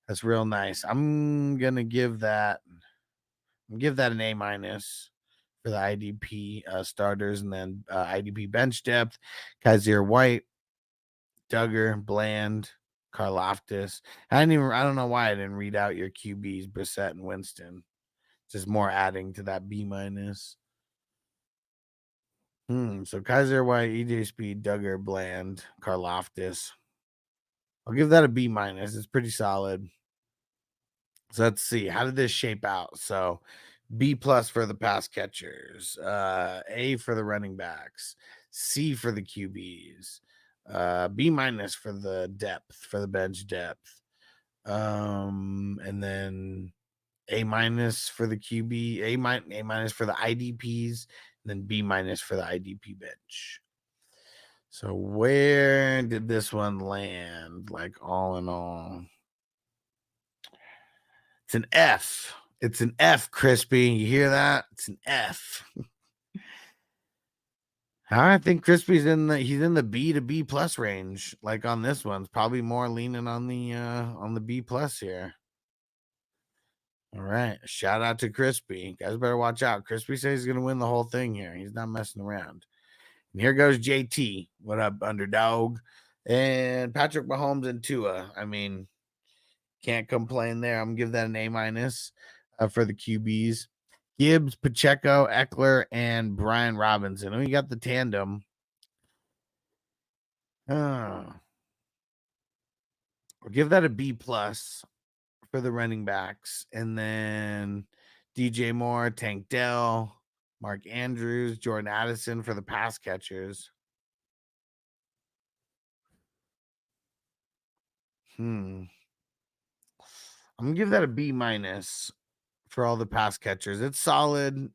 That's real nice. I'm gonna give that an A minus for the IDP starters, and then IDP bench depth. Kaiser White, Duggar, Bland, Karlaftis. I don't know why I didn't read out your QBs, Brissett and Winston. Just more adding to that B minus. So Kaiser White, EJ Speed, Duggar, Bland, Karlaftis. I'll give that a B minus. It's pretty solid. So let's see. How did this shape out? So B plus for the pass catchers, A for the running backs, C for the QBs, B minus for the depth, for the bench depth, and then A minus for the QB, A minus for the IDPs, and then B minus for the IDP bench. So where did this one land? Like all in all, it's an F. It's an F, Crispy. You hear that? It's an F. I think Crispy's in the B to B plus range. Like on this one, it's probably more leaning on the B plus here. All right. Shout out to Crispy. You guys better watch out. Crispy says he's gonna win the whole thing here. He's not messing around. And here goes JT. What up, underdog? And Patrick Mahomes and Tua. I mean, can't complain there. I'm gonna give that an A minus for the QBs. Gibbs, Pacheco, Eckler, and Brian Robinson. We got the tandem. I'll give that a B plus for the running backs, and then DJ Moore, Tank Dell, Mark Andrews, Jordan Addison for the pass catchers. I'm gonna give that a B- for all the pass catchers. It's solid.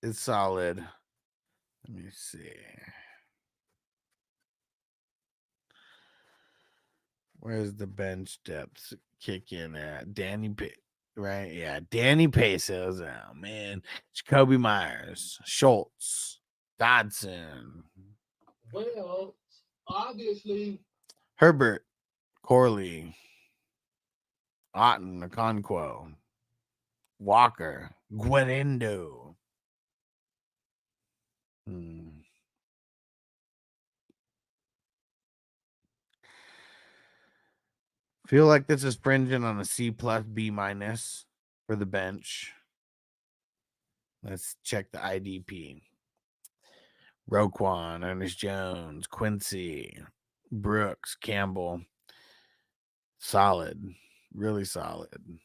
It's solid. Let me see. Where's the bench depth kick in at? Right? Yeah, Danny Pesos. Oh man, Jacoby Myers, Schultz, Dodson, Well, obviously, Herbert, Corley, Otten, Okonkwo, Walker, Guerendo. Feel like this is fringing on a C+, B- for the bench. Let's check the IDP. Roquan, Ernest Jones, Quincy, Brooks, Campbell. Solid. Really solid.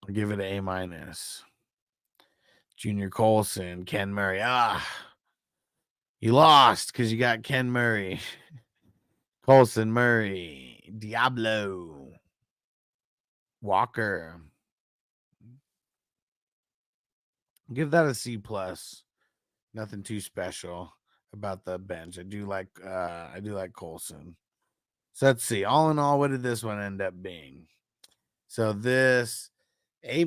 I'll give it an A-. Junior Colson, Ken Murray. You lost because you got Ken Murray. Colson, Murray, Diablo, Walker. Give that a C+. Nothing too special about the bench. I do like Colson. So let's see. All in all, what did this one end up being? So this A-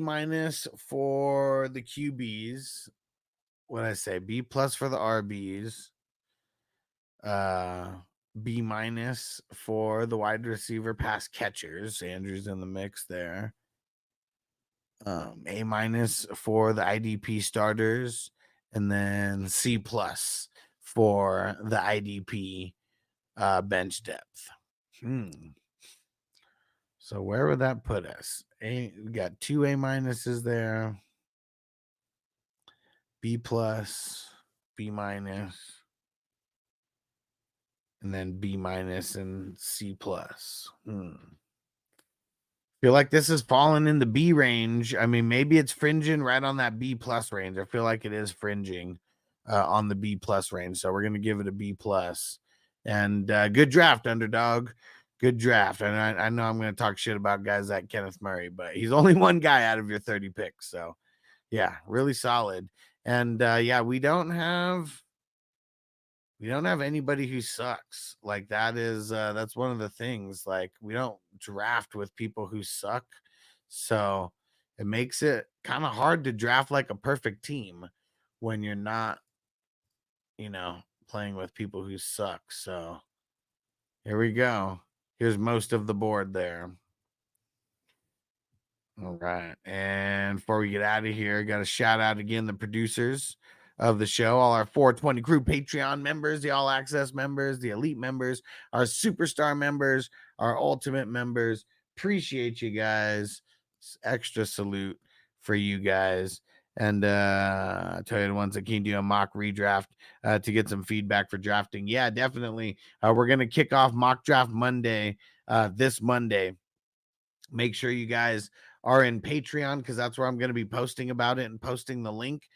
for the QBs. What did I say? B+ for the RBs. B- for the wide receiver pass catchers. Andrews in the mix there. A- for the IDP starters, and then C+ for the IDP bench depth. So where would that put us? We got 2 A- there. B+, B-, and then B- and C+. Feel like this is falling in the B range. I mean, maybe it's fringing right on that B+ range. I feel like it is fringing on the B+ range. So we're going to give it a B+. And good draft, Underdog. Good draft. And I know I'm going to talk shit about guys like Kenneth Murray, but he's only one guy out of your 30 picks. So, yeah, really solid. And, yeah, we don't have anybody who sucks. Like that's one of the things. Like we don't draft with people who suck. So it makes it kind of hard to draft like a perfect team when you're not, playing with people who suck. So here we go. Here's most of the board there. All right. And before we get out of here, got to shout out again the producers of the show, all our 420 crew Patreon members, the all access members, the elite members, our superstar members, our ultimate members. Appreciate you guys. Extra salute for you guys. And I tell you the ones that can do a mock redraft to get some feedback for drafting. Yeah, definitely. We're going to kick off mock draft Monday, this Monday. Make sure you guys are in Patreon because that's where I'm going to be posting about it and posting the link.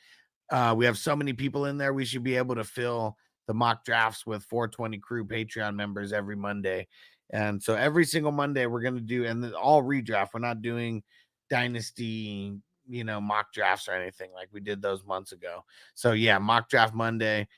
We have so many people in there. We should be able to fill the mock drafts with 420 crew Patreon members every Monday. And so every single Monday we're going to do, and all redraft. We're not doing dynasty, mock drafts or anything like we did those months ago. So yeah, mock draft Monday.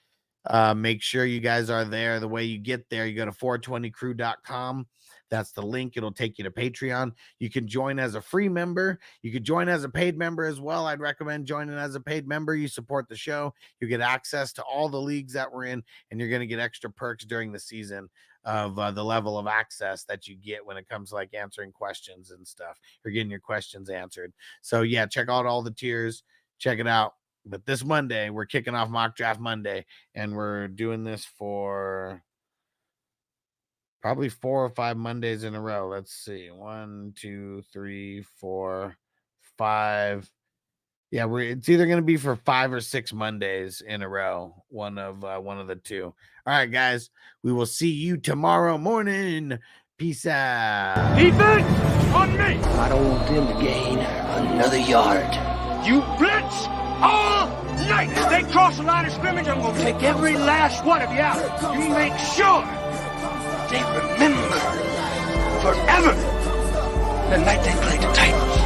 Make sure you guys are there. The way you get there, you go to 420crew.com. That's the link. It'll take you to Patreon. You can join as a free member. You could join as a paid member as well. I'd recommend joining as a paid member. You support the show. You get access to all the leagues that we're in, and you're going to get extra perks during the season of the level of access that you get when it comes to like answering questions and stuff. You're getting your questions answered. So yeah, check out all the tiers. Check it out. But this Monday, we're kicking off Mock Draft Monday, and we're doing this for probably 4 or 5 Mondays in a row. Let's see. 1, 2, 3, 4, 5. Yeah, it's either going to be for 5 or 6 Mondays in a row. One of the two. All right, guys. We will see you tomorrow morning. Peace out. Defense on me. I don't want them to gain another yard. You blitz all night. If they cross the line of scrimmage, I'm gonna take every last one of you out. You make sure they remember forever the night they played the Titans.